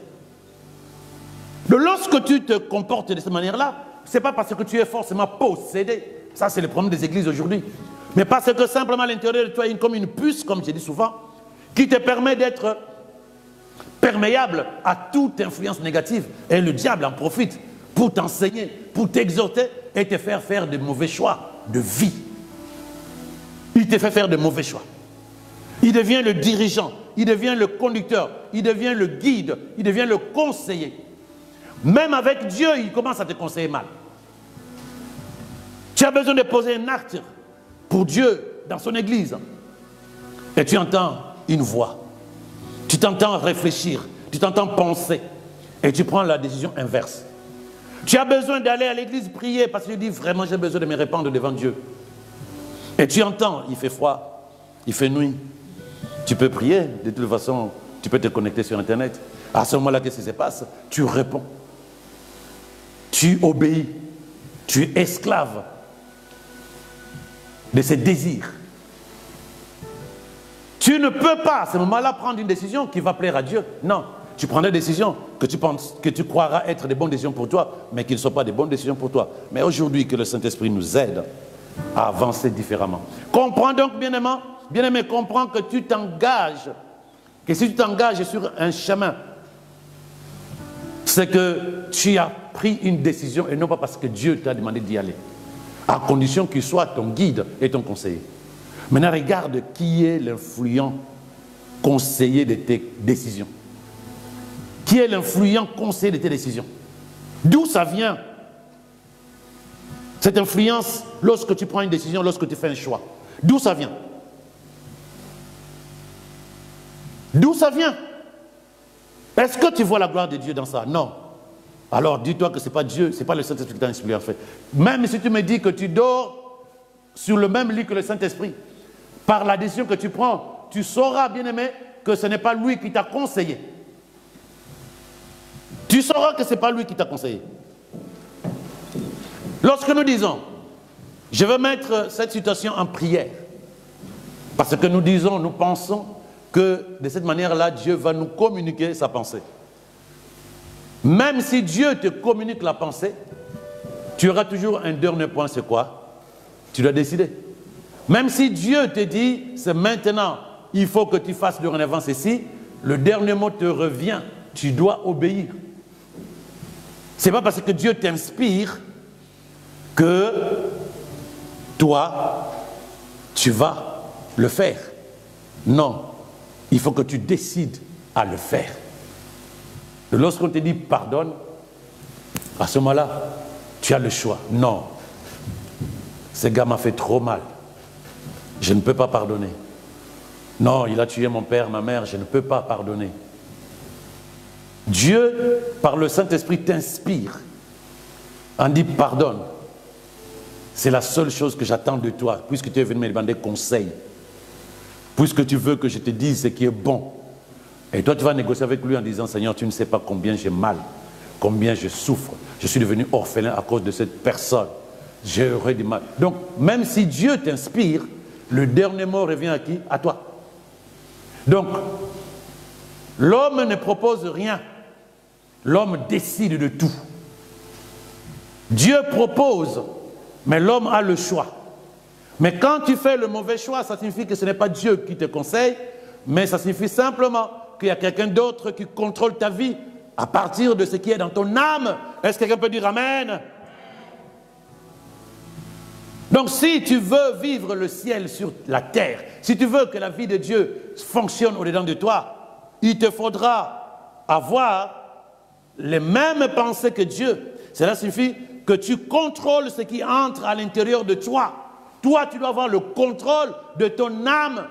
Donc lorsque tu te comportes de cette manière-là, ce n'est pas parce que tu es forcément possédé. Ça, c'est le problème des églises aujourd'hui. Mais parce que simplement à l'intérieur de toi, il y a comme une puce, comme j'ai dit souvent, qui te permet d'être perméable à toute influence négative. Et le diable en profite pour t'enseigner, pour t'exhorter et te faire faire de mauvais choix de vie. Il te fait faire de mauvais choix. Il devient le dirigeant, il devient le conducteur, il devient le guide, il devient le conseiller. Même avec Dieu, il commence à te conseiller mal. Tu as besoin de poser un acte pour Dieu dans son église. Et tu entends une voix. Tu t'entends réfléchir, tu t'entends penser. Et tu prends la décision inverse. Tu as besoin d'aller à l'église prier parce que tu dis vraiment j'ai besoin de me répandre devant Dieu. Et tu entends, il fait froid, il fait nuit. Tu peux prier, de toute façon, tu peux te connecter sur Internet. À ce moment-là, qu'est-ce qui se passe? Tu réponds. Tu obéis. Tu es esclave de ces désirs. Tu ne peux pas à ce moment-là prendre une décision qui va plaire à Dieu. Non, tu prends des décisions que tu penses, que tu croiras être des bonnes décisions pour toi, mais qui ne sont pas des bonnes décisions pour toi. Mais aujourd'hui, que le Saint-Esprit nous aide à avancer différemment. Comprends donc, bien-aimé, comprends que tu t'engages, que si tu t'engages sur un chemin, c'est que tu as pris une décision et non pas parce que Dieu t'a demandé d'y aller. À condition qu'il soit ton guide et ton conseiller. Maintenant, regarde qui est l'influent conseiller de tes décisions. Qui est l'influent conseiller de tes décisions? D'où ça vient? Cette influence, lorsque tu prends une décision, lorsque tu fais un choix. D'où ça vient? D'où ça vient? Est-ce que tu vois la gloire de Dieu dans ça? Non. Alors dis-toi que ce n'est pas Dieu, ce n'est pas le Saint-Esprit qui t'a inspiré en fait. Même si tu me dis que tu dors sur le même lit que le Saint-Esprit, par la décision que tu prends, tu sauras, bien-aimé, que ce n'est pas lui qui t'a conseillé. Tu sauras que ce n'est pas lui qui t'a conseillé. Lorsque nous disons, je veux mettre cette situation en prière, parce que nous disons, nous pensons que de cette manière-là, Dieu va nous communiquer sa pensée. Même si Dieu te communique la pensée, tu auras toujours un dernier point, c'est quoi? Tu dois décider. Même si Dieu te dit, c'est maintenant, il faut que tu fasses dorénavant ceci, le dernier mot te revient, tu dois obéir. Ce n'est pas parce que Dieu t'inspire que toi, tu vas le faire. Non, il faut que tu décides à le faire. Et lorsqu'on te dit pardonne, à ce moment-là, tu as le choix. Non, ce gars m'a fait trop mal. Je ne peux pas pardonner. Non, il a tué mon père, ma mère, je ne peux pas pardonner. Dieu, par le Saint-Esprit, t'inspire. On dit pardonne. C'est la seule chose que j'attends de toi, puisque tu es venu me demander conseil. Puisque tu veux que je te dise ce qui est bon. Et toi, tu vas négocier avec lui en disant, Seigneur, tu ne sais pas combien j'ai mal, combien je souffre. Je suis devenu orphelin à cause de cette personne. J'aurais du mal. Donc, même si Dieu t'inspire, le dernier mot revient à qui? À toi. Donc, l'homme ne propose rien. L'homme décide de tout. Dieu propose, mais l'homme a le choix. Mais quand tu fais le mauvais choix, ça signifie que ce n'est pas Dieu qui te conseille, mais ça signifie simplement qu'il y a quelqu'un d'autre qui contrôle ta vie à partir de ce qui est dans ton âme. Est-ce que quelqu'un peut dire Amen? Donc si tu veux vivre le ciel sur la terre, si tu veux que la vie de Dieu fonctionne au-dedans de toi, il te faudra avoir les mêmes pensées que Dieu. Cela signifie que tu contrôles ce qui entre à l'intérieur de toi. Toi, tu dois avoir le contrôle de ton âme.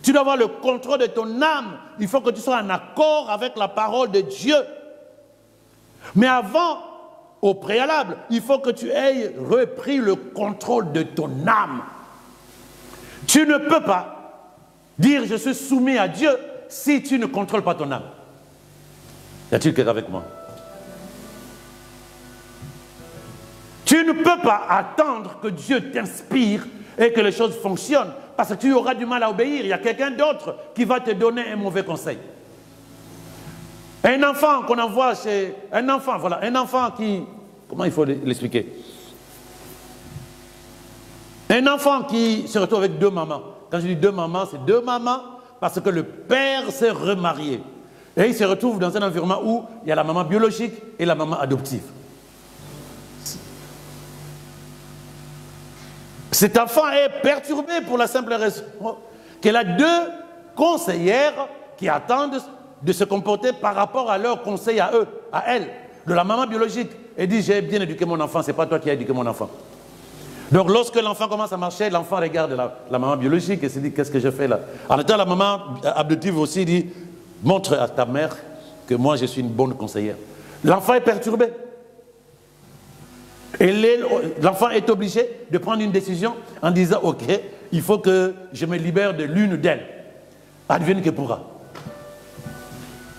Tu dois avoir le contrôle de ton âme. Il faut que tu sois en accord avec la parole de Dieu. Mais avant, au préalable, il faut que tu aies repris le contrôle de ton âme. Tu ne peux pas dire je suis soumis à Dieu si tu ne contrôles pas ton âme. Y a-t-il quelqu'un avec moi? Tu ne peux pas attendre que Dieu t'inspire et que les choses fonctionnent parce que tu auras du mal à obéir. Il y a quelqu'un d'autre qui va te donner un mauvais conseil. Un enfant qu'on envoie chez... Un enfant, voilà, un enfant qui... Comment il faut l'expliquer? Un enfant qui se retrouve avec deux mamans. Quand je dis deux mamans, c'est deux mamans parce que le père s'est remarié. Et il se retrouve dans un environnement où il y a la maman biologique et la maman adoptive. Cet enfant est perturbé pour la simple raison qu'elle a deux conseillères qui attendent de se comporter par rapport à leurs conseils à eux, à elle, de la maman biologique. Elle dit, j'ai bien éduqué mon enfant, ce n'est pas toi qui as éduqué mon enfant. Donc lorsque l'enfant commence à marcher, l'enfant regarde la maman biologique et se dit, qu'est-ce que je fais là? En même temps, la maman adoptive aussi dit, montre à ta mère que moi je suis une bonne conseillère. L'enfant est perturbé. Et l'enfant est obligé de prendre une décision en disant, ok, il faut que je me libère de l'une d'elles. Advienne que pourra.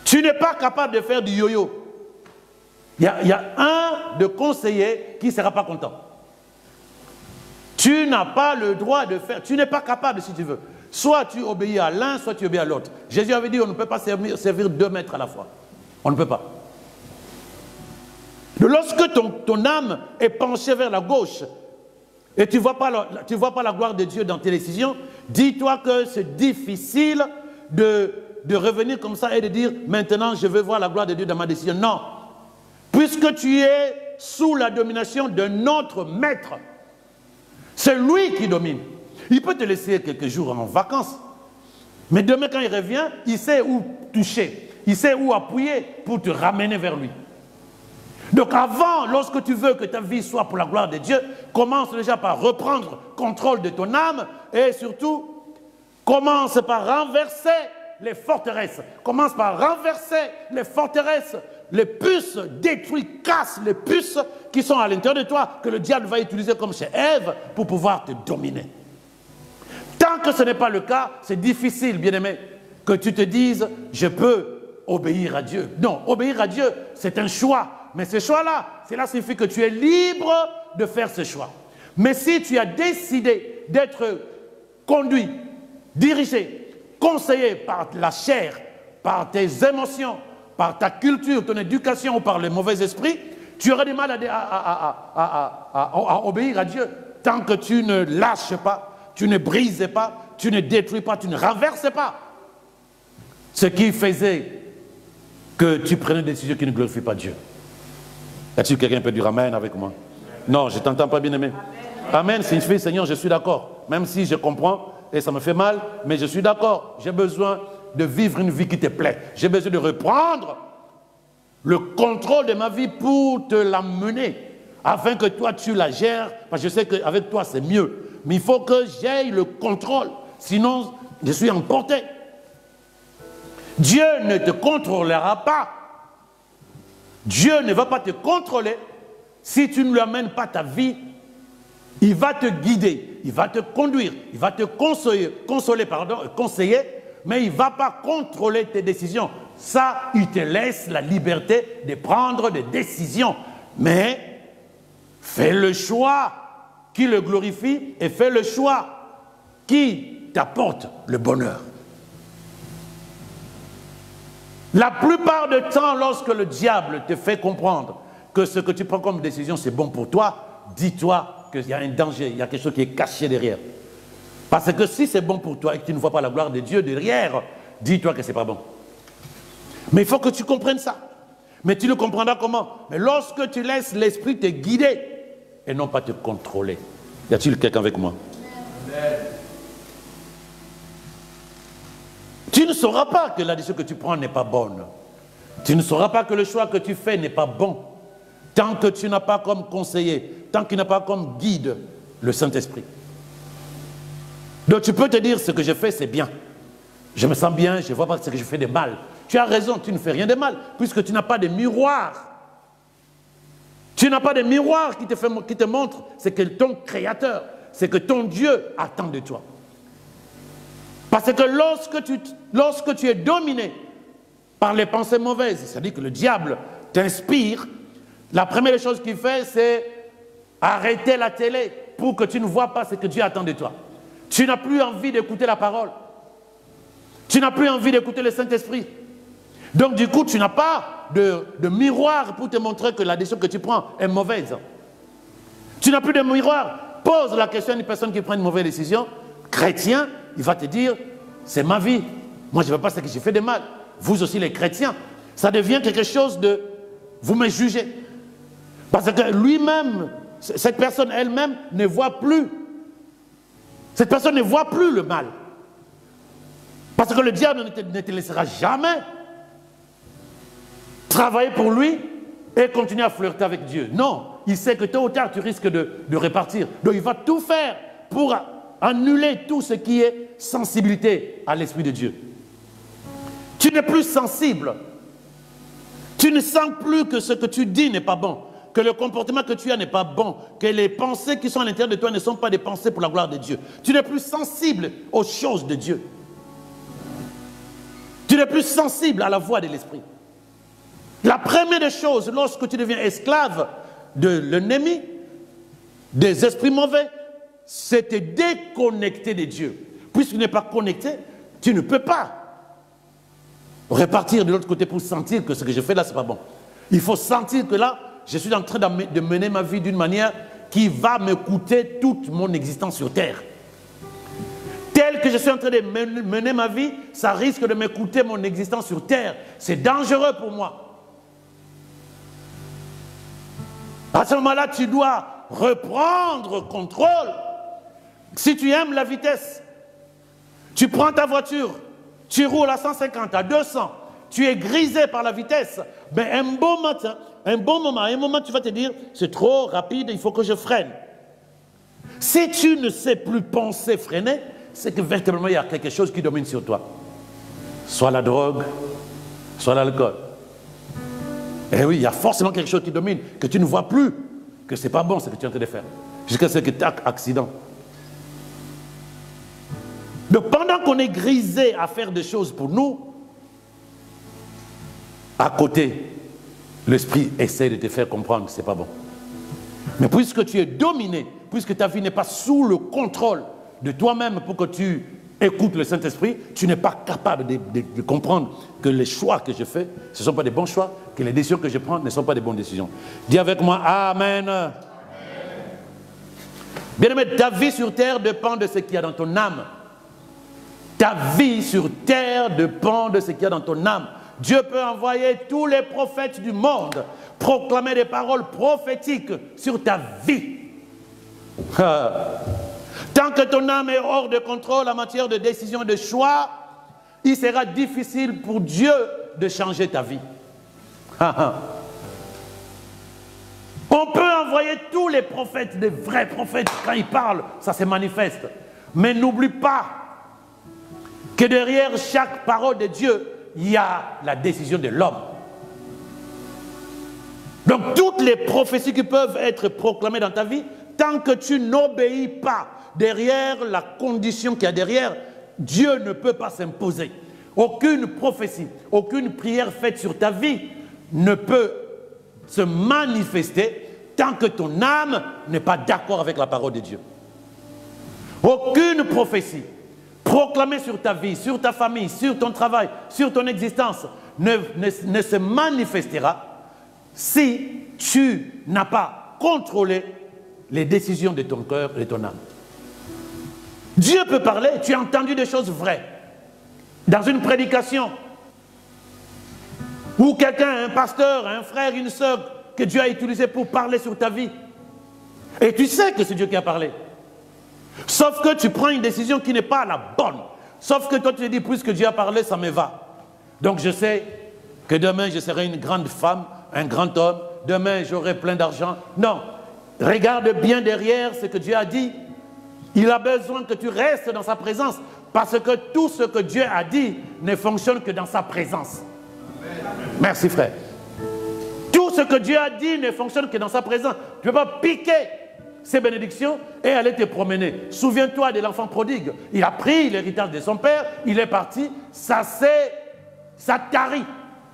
Tu n'es pas capable de faire du yo-yo. Il y a un de conseiller qui ne sera pas content. Tu n'as pas le droit de faire, tu n'es pas capable si tu veux. Soit tu obéis à l'un, soit tu obéis à l'autre. Jésus avait dit, on ne peut pas servir 2 maîtres à la fois. On ne peut pas. Lorsque ton âme est penchée vers la gauche et tu ne vois pas la gloire de Dieu dans tes décisions, dis-toi que c'est difficile de revenir comme ça et de dire maintenant je veux voir la gloire de Dieu dans ma décision. Non. Puisque tu es sous la domination d'un autre maître, c'est lui qui domine. Il peut te laisser quelques jours en vacances, mais demain quand il revient, il sait où toucher, il sait où appuyer pour te ramener vers lui. Donc avant, lorsque tu veux que ta vie soit pour la gloire de Dieu, commence déjà par reprendre contrôle de ton âme et surtout, commence par renverser les forteresses. Commence par renverser les forteresses, les puces, détruis, casse les puces qui sont à l'intérieur de toi, que le diable va utiliser comme chez Ève pour pouvoir te dominer. Tant que ce n'est pas le cas, c'est difficile, bien-aimé, que tu te dises, je peux obéir à Dieu. Non, obéir à Dieu, c'est un choix. Mais ce choix-là, cela signifie que tu es libre de faire ce choix. Mais si tu as décidé d'être conduit, dirigé, conseillé par la chair, par tes émotions, par ta culture, ton éducation ou par les mauvais esprits, tu auras du mal à obéir à Dieu tant que tu ne lâches pas, tu ne brises pas, tu ne détruis pas, tu ne renverses pas ce qui faisait que tu prenais des décisions qui ne glorifient pas Dieu. Est-ce que quelqu'un peut dire Amen avec moi? Non, je ne t'entends pas, bien aimé. Amen signifie Seigneur, je suis d'accord. Même si je comprends et ça me fait mal, mais je suis d'accord. J'ai besoin de vivre une vie qui te plaît. J'ai besoin de reprendre le contrôle de ma vie pour te l'amener, afin que toi tu la gères, parce que je sais qu'avec toi c'est mieux. Mais il faut que j'aie le contrôle, sinon je suis emporté. Dieu ne te contrôlera pas. Dieu ne va pas te contrôler si tu ne lui amènes pas ta vie. Il va te guider, il va te conduire, il va te conseiller, mais il ne va pas contrôler tes décisions. Ça, il te laisse la liberté de prendre des décisions. Mais fais le choix qui le glorifie et fais le choix qui t'apporte le bonheur. La plupart du temps, lorsque le diable te fait comprendre que ce que tu prends comme décision, c'est bon pour toi, dis-toi qu'il y a un danger, il y a quelque chose qui est caché derrière. Parce que si c'est bon pour toi et que tu ne vois pas la gloire de Dieu derrière, dis-toi que ce n'est pas bon. Mais il faut que tu comprennes ça. Mais tu le comprendras comment? Mais lorsque tu laisses l'esprit te guider et non pas te contrôler. Y a-t-il quelqu'un avec moi? Amen. Tu ne sauras pas que la décision que tu prends n'est pas bonne. Tu ne sauras pas que le choix que tu fais n'est pas bon. Tant que tu n'as pas comme conseiller, tant qu'il n'a pas comme guide le Saint-Esprit. Donc tu peux te dire, ce que je fais, c'est bien. Je me sens bien, je ne vois pas ce que je fais de mal. Tu as raison, tu ne fais rien de mal, puisque tu n'as pas de miroir. Tu n'as pas de miroir qui te montre ce que ton Créateur, ce que ton Dieu attend de toi. Parce que lorsque tu es dominé par les pensées mauvaises, c'est-à-dire que le diable t'inspire, la première chose qu'il fait, c'est arrêter la télé pour que tu ne vois pas ce que Dieu attend de toi. Tu n'as plus envie d'écouter la parole. Tu n'as plus envie d'écouter le Saint-Esprit. Donc du coup, tu n'as pas de miroir pour te montrer que la décision que tu prends est mauvaise. Tu n'as plus de miroir. Pose la question à une personne qui prend une mauvaise décision, chrétien, il va te dire, c'est ma vie. Moi, je ne veux pas ce que j'ai fait de mal. Vous aussi, les chrétiens, ça devient quelque chose de... Vous me jugez. Parce que lui-même, cette personne elle-même ne voit plus. Cette personne ne voit plus le mal. Parce que le diable ne te laissera jamais travailler pour lui et continuer à flirter avec Dieu. Non, il sait que tôt ou tard, tu risques de repartir. Donc il va tout faire pour annuler tout ce qui est sensibilité à l'Esprit de Dieu. Tu n'es plus sensible. Tu ne sens plus que ce que tu dis n'est pas bon. que le comportement que tu as n'est pas bon, que les pensées qui sont à l'intérieur de toi ne sont pas des pensées pour la gloire de Dieu. Tu n'es plus sensible aux choses de Dieu. Tu n'es plus sensible à la voix de l'Esprit. La première des choses, lorsque tu deviens esclave de l'ennemi, des esprits mauvais, c'est te déconnecter de Dieu. Puisque tu n'es pas connecté, tu ne peux pas repartir de l'autre côté pour sentir que ce que je fais là, ce n'est pas bon. Il faut sentir que là, je suis en train de mener ma vie d'une manière qui va me coûter toute mon existence sur terre. Tel que je suis en train de mener ma vie, ça risque de me coûter mon existence sur terre. C'est dangereux pour moi. À ce moment-là, tu dois reprendre contrôle. Si tu aimes la vitesse, tu prends ta voiture, tu roules à 150, à 200, tu es grisé par la vitesse, mais un bon moment, tu vas te dire, c'est trop rapide, il faut que je freine. Si tu ne sais plus penser freiner, c'est que véritablement il y a quelque chose qui domine sur toi. Soit la drogue, soit l'alcool. Et oui, il y a forcément quelque chose qui domine, que tu ne vois plus, que ce n'est pas bon ce que tu es en train de faire. Jusqu'à ce que tu aies un accident. Donc pendant qu'on est grisé à faire des choses pour nous, à côté, l'esprit essaie de te faire comprendre que ce n'est pas bon. Mais puisque tu es dominé, puisque ta vie n'est pas sous le contrôle de toi-même pour que tu écoutes le Saint-Esprit, tu n'es pas capable de comprendre que les choix que je fais, ce ne sont pas des bons choix, que les décisions que je prends ne sont pas des bonnes décisions. Dis avec moi, Amen. Amen. Bien-aimé, ta vie sur terre dépend de ce qu'il y a dans ton âme. Ta vie sur terre dépend de ce qu'il y a dans ton âme. Dieu peut envoyer tous les prophètes du monde proclamer des paroles prophétiques sur ta vie. Tant que ton âme est hors de contrôle en matière de décision et de choix, il sera difficile pour Dieu de changer ta vie. On peut envoyer tous les prophètes, des vrais prophètes, quand ils parlent, ça se manifeste. Mais n'oublie pas que derrière chaque parole de Dieu, il y a la décision de l'homme. Donc toutes les prophéties qui peuvent être proclamées dans ta vie, tant que tu n'obéis pas derrière la condition qu'il y a derrière, Dieu ne peut pas s'imposer. Aucune prophétie, aucune prière faite sur ta vie ne peut se manifester tant que ton âme n'est pas d'accord avec la parole de Dieu. Aucune prophétie proclamée sur ta vie, sur ta famille, sur ton travail, sur ton existence ne se manifestera si tu n'as pas contrôlé les décisions de ton cœur et de ton âme. Dieu peut parler, tu as entendu des choses vraies dans une prédication ou quelqu'un, un pasteur, un frère, une sœur que Dieu a utilisé pour parler sur ta vie. Et tu sais que c'est Dieu qui a parlé. Sauf que tu prends une décision qui n'est pas la bonne. Sauf que toi tu te dis, puisque Dieu a parlé, ça me va. Donc je sais que demain je serai une grande femme, un grand homme. Demain j'aurai plein d'argent. Non. Regarde bien derrière ce que Dieu a dit. Il a besoin que tu restes dans sa présence. Parce que tout ce que Dieu a dit ne fonctionne que dans sa présence. Merci frère. Tout ce que Dieu a dit ne fonctionne que dans sa présence. Tu ne peux pas piquer ces bénédictions et aller te promener. Souviens-toi de l'enfant prodigue. Il a pris l'héritage de son père, il est parti, ça tarit,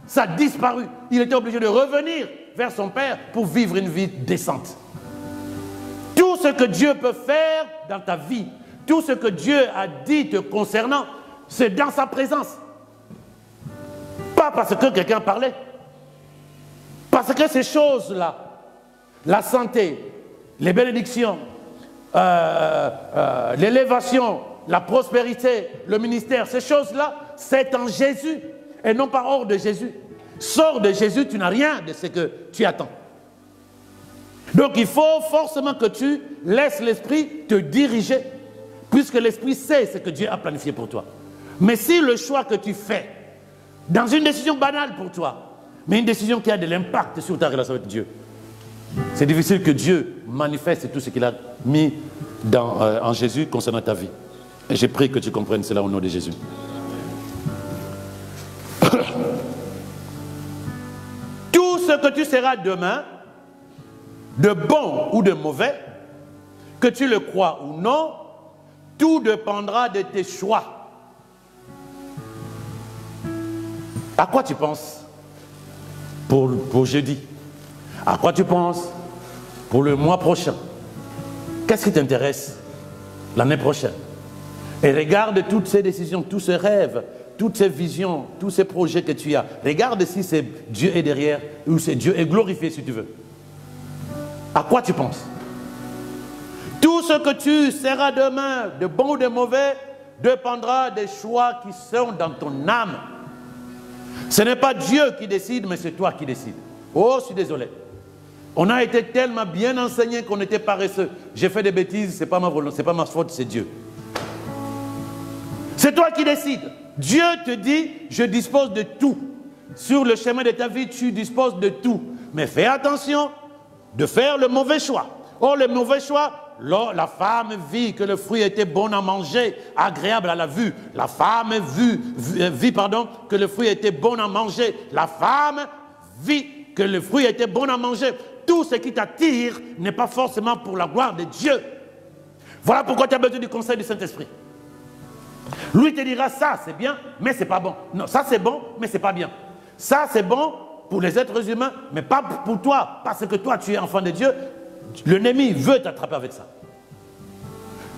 ça a disparu. Il était obligé de revenir vers son père pour vivre une vie décente. Tout ce que Dieu peut faire dans ta vie, tout ce que Dieu a dit te concernant, c'est dans sa présence. Pas parce que quelqu'un parlait. Parce que ces choses-là, la santé, les bénédictions, l'élévation, la prospérité, le ministère, ces choses-là, c'est en Jésus et non pas hors de Jésus. Sors de Jésus, tu n'as rien de ce que tu attends. Donc il faut forcément que tu laisses l'Esprit te diriger, puisque l'Esprit sait ce que Dieu a planifié pour toi. Mais si le choix que tu fais, dans une décision banale pour toi, mais une décision qui a de l'impact sur ta relation avec Dieu, c'est difficile que Dieu manifeste tout ce qu'il a mis en Jésus concernant ta vie. Et j'ai prié que tu comprennes cela au nom de Jésus. Tout ce que tu seras demain de bon ou de mauvais, que tu le crois ou non, tout dépendra de tes choix. À quoi tu penses pour jeudi? À quoi tu penses pour le mois prochain? Qu'est-ce qui t'intéresse l'année prochaine? Et regarde toutes ces décisions, tous ces rêves, toutes ces visions, tous ces projets que tu as. Regarde si c'est Dieu est derrière ou c'est Dieu est glorifié si tu veux. À quoi tu penses? Tout ce que tu seras demain, de bon ou de mauvais, dépendra des choix qui sont dans ton âme. Ce n'est pas Dieu qui décide, mais c'est toi qui décides. Oh, je suis désolé. On a été tellement bien enseignés qu'on était paresseux. J'ai fait des bêtises, ce n'est pas ma volonté, c'est pas ma faute, c'est Dieu. C'est toi qui décides. Dieu te dit, je dispose de tout. Sur le chemin de ta vie, tu disposes de tout. Mais fais attention de faire le mauvais choix. Or, le mauvais choix, la femme vit que le fruit était bon à manger, agréable à la vue. La femme vit que le fruit était bon à manger. La femme vit que le fruit était bon à manger. Tout ce qui t'attire n'est pas forcément pour la gloire de Dieu. Voilà pourquoi tu as besoin du conseil du Saint-Esprit. Lui te dira ça c'est bien, mais c'est pas bon. Non, ça c'est bon, mais c'est pas bien. Ça c'est bon pour les êtres humains, mais pas pour toi, parce que toi tu es enfant de Dieu. L'ennemi veut t'attraper avec ça.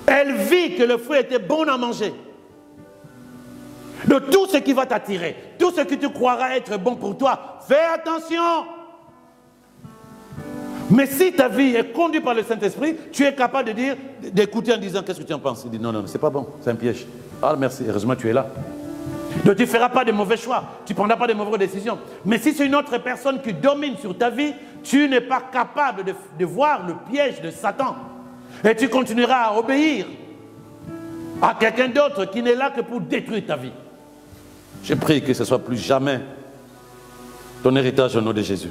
Elle vit que le fruit était bon à manger. De tout ce qui va t'attirer, tout ce que tu croiras être bon pour toi, fais attention. Mais si ta vie est conduite par le Saint-Esprit, tu es capable de dire, d'écouter en disant, qu'est-ce que tu en penses? Il dit, non, non, c'est pas bon, c'est un piège. Ah, merci, heureusement tu es là. Donc tu ne feras pas de mauvais choix, tu ne prendras pas de mauvaises décisions. Mais si c'est une autre personne qui domine sur ta vie, tu n'es pas capable de voir le piège de Satan. Et tu continueras à obéir à quelqu'un d'autre qui n'est là que pour détruire ta vie. Je prie que ce ne soit plus jamais ton héritage au nom de Jésus.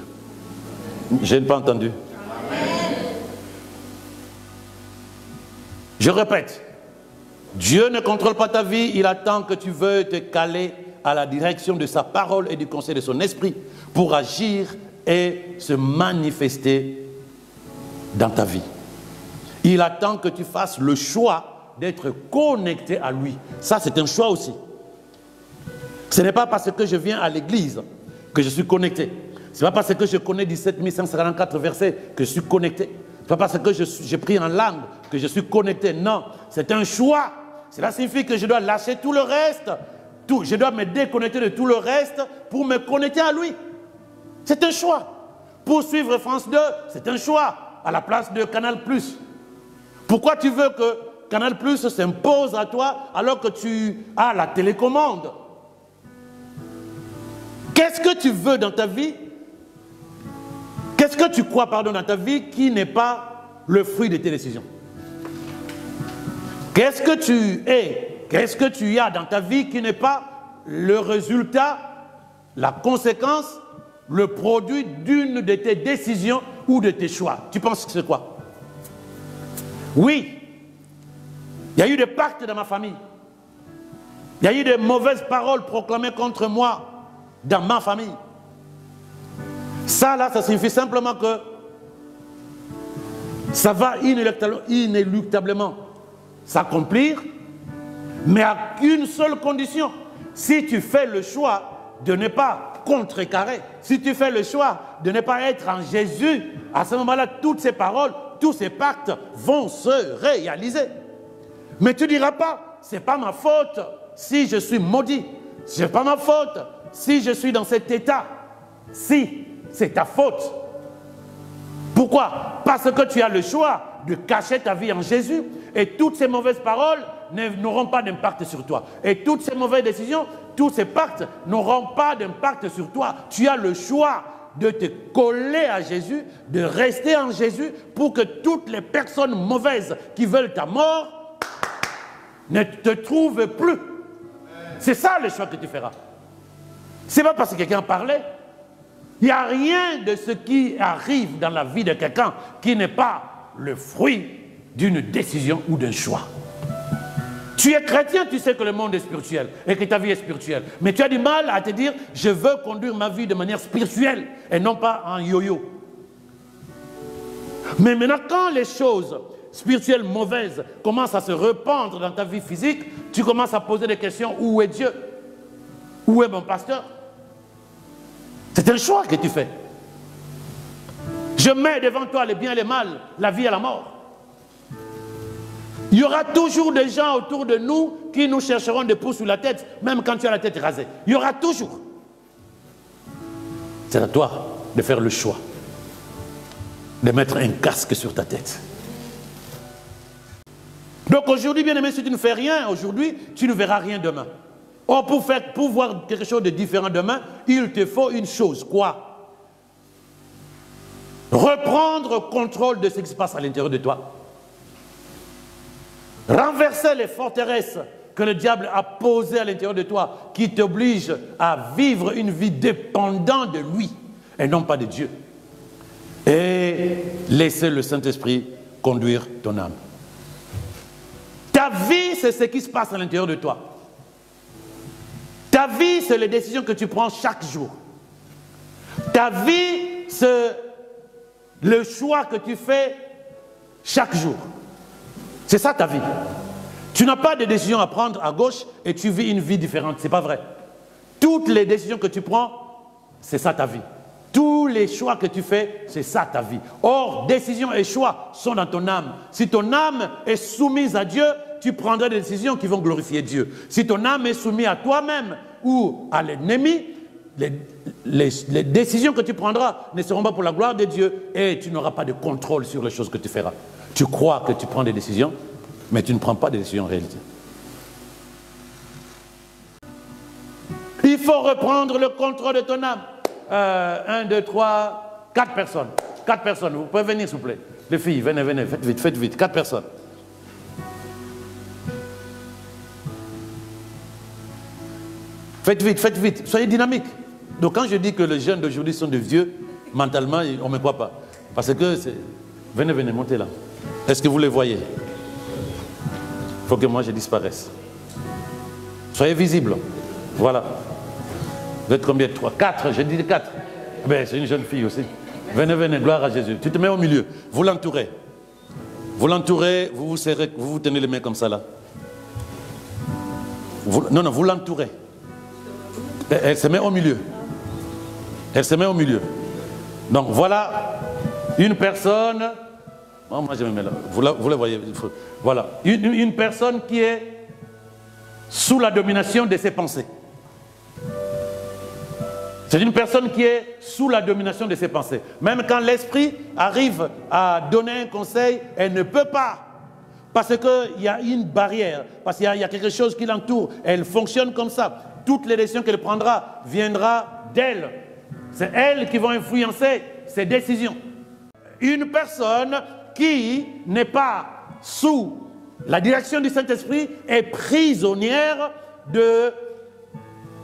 Je n'ai pas entendu. Amen. Je répète, Dieu ne contrôle pas ta vie, il attend que tu veuilles te caler à la direction de sa parole et du conseil de son esprit pour agir et se manifester dans ta vie. Il attend que tu fasses le choix d'être connecté à lui. Ça, c'est un choix aussi. Ce n'est pas parce que je viens à l'église que je suis connecté. Ce n'est pas parce que je connais 17 144 versets que je suis connecté. Ce n'est pas parce que j'ai pris en langue que je suis connecté. Non, c'est un choix. Cela signifie que je dois lâcher tout le reste. Je dois me déconnecter de tout le reste pour me connecter à lui. C'est un choix. Pour suivre France 2, c'est un choix à la place de Canal+. Pourquoi tu veux que Canal+ s'impose à toi alors que tu as la télécommande? Qu'est-ce que tu veux dans ta vie? Qu'est-ce que tu crois, dans ta vie qui n'est pas le fruit de tes décisions? Qu'est-ce que tu es? Qu'est-ce que tu as dans ta vie qui n'est pas le résultat, la conséquence, le produit d'une de tes décisions ou de tes choix? Tu penses que c'est quoi? Oui, il y a eu des pactes dans ma famille. Il y a eu de mauvaises paroles proclamées contre moi dans ma famille. Ça, là, ça signifie simplement que ça va inéluctablement s'accomplir, mais à une seule condition. Si tu fais le choix de ne pas contrecarrer, si tu fais le choix de ne pas être en Jésus, à ce moment-là, toutes ces paroles, tous ces pactes vont se réaliser. Mais tu ne diras pas, c'est pas ma faute si je suis maudit. C'est pas ma faute si je suis dans cet état. Si, c'est ta faute. Pourquoi? Parce que tu as le choix de cacher ta vie en Jésus et toutes ces mauvaises paroles n'auront pas d'impact sur toi. Et toutes ces mauvaises décisions, tous ces pactes n'auront pas d'impact sur toi. Tu as le choix de te coller à Jésus, de rester en Jésus pour que toutes les personnes mauvaises qui veulent ta mort ne te trouvent plus. C'est ça le choix que tu feras. Ce n'est pas parce que quelqu'un parlait. Il n'y a rien de ce qui arrive dans la vie de quelqu'un qui n'est pas le fruit d'une décision ou d'un choix. Tu es chrétien, tu sais que le monde est spirituel et que ta vie est spirituelle. Mais tu as du mal à te dire, je veux conduire ma vie de manière spirituelle et non pas en yo-yo. Mais maintenant, quand les choses spirituelles mauvaises commencent à se répandre dans ta vie physique, tu commences à poser des questions. Où est Dieu? Où est mon pasteur? C'est un choix que tu fais. Je mets devant toi le bien et le mal, la vie et la mort. Il y aura toujours des gens autour de nous qui nous chercheront des pouces sur la tête, même quand tu as la tête rasée. Il y aura toujours. C'est à toi de faire le choix de mettre un casque sur ta tête. Donc aujourd'hui, bien aimé, si tu ne fais rien aujourd'hui, tu ne verras rien demain. Or, pour voir quelque chose de différent demain, il te faut une chose. Quoi? Reprendre contrôle de ce qui se passe à l'intérieur de toi. Renverser les forteresses que le diable a posées à l'intérieur de toi, qui t'obligent à vivre une vie dépendante de lui et non pas de Dieu. Et laisser le Saint-Esprit conduire ton âme. Ta vie, c'est ce qui se passe à l'intérieur de toi. Ta vie, c'est les décisions que tu prends chaque jour. Ta vie, c'est le choix que tu fais chaque jour. C'est ça ta vie. Tu n'as pas de décision à prendre à gauche et tu vis une vie différente. Ce n'est pas vrai. Toutes les décisions que tu prends, c'est ça ta vie. Tous les choix que tu fais, c'est ça ta vie. Or, décisions et choix sont dans ton âme. Si ton âme est soumise à Dieu, tu prendras des décisions qui vont glorifier Dieu. Si ton âme est soumise à toi-même ou à l'ennemi, les décisions que tu prendras ne seront pas pour la gloire de Dieu et tu n'auras pas de contrôle sur les choses que tu feras. Tu crois que tu prends des décisions, mais tu ne prends pas de décisions en réalité. Il faut reprendre le contrôle de ton âme. 1, 2, 3, 4 personnes. 4 personnes, vous pouvez venir s'il vous plaît. Les filles, venez, faites vite. 4 personnes. Faites vite, soyez dynamique. Donc quand je dis que les jeunes d'aujourd'hui sont des vieux, mentalement, on ne me croit pas. Parce que c'est... Venez, montez là. Est-ce que vous les voyez? Il faut que moi je disparaisse. Soyez visibles. Voilà. Vous êtes combien? 3, 4, j'ai dit 4. Ben, c'est une jeune fille aussi. Venez, gloire à Jésus. Tu te mets au milieu. Vous l'entourez. Vous l'entourez, vous vous serrez, vous tenez les mains comme ça là. Non, vous l'entourez. Elle se met au milieu. Elle se met au milieu. Donc voilà une personne. Oh, moi je me mets là. Vous la voyez. Voilà. Une personne qui est sous la domination de ses pensées. C'est une personne qui est sous la domination de ses pensées. Même quand l'esprit arrive à donner un conseil, elle ne peut pas. Parce qu'il y a une barrière, parce qu'il y a quelque chose qui l'entoure. Elle fonctionne comme ça. Toutes les décisions qu'elle prendra viendront d'elle. C'est elle qui va influencer ses décisions. Une personne qui n'est pas sous la direction du Saint-Esprit est prisonnière de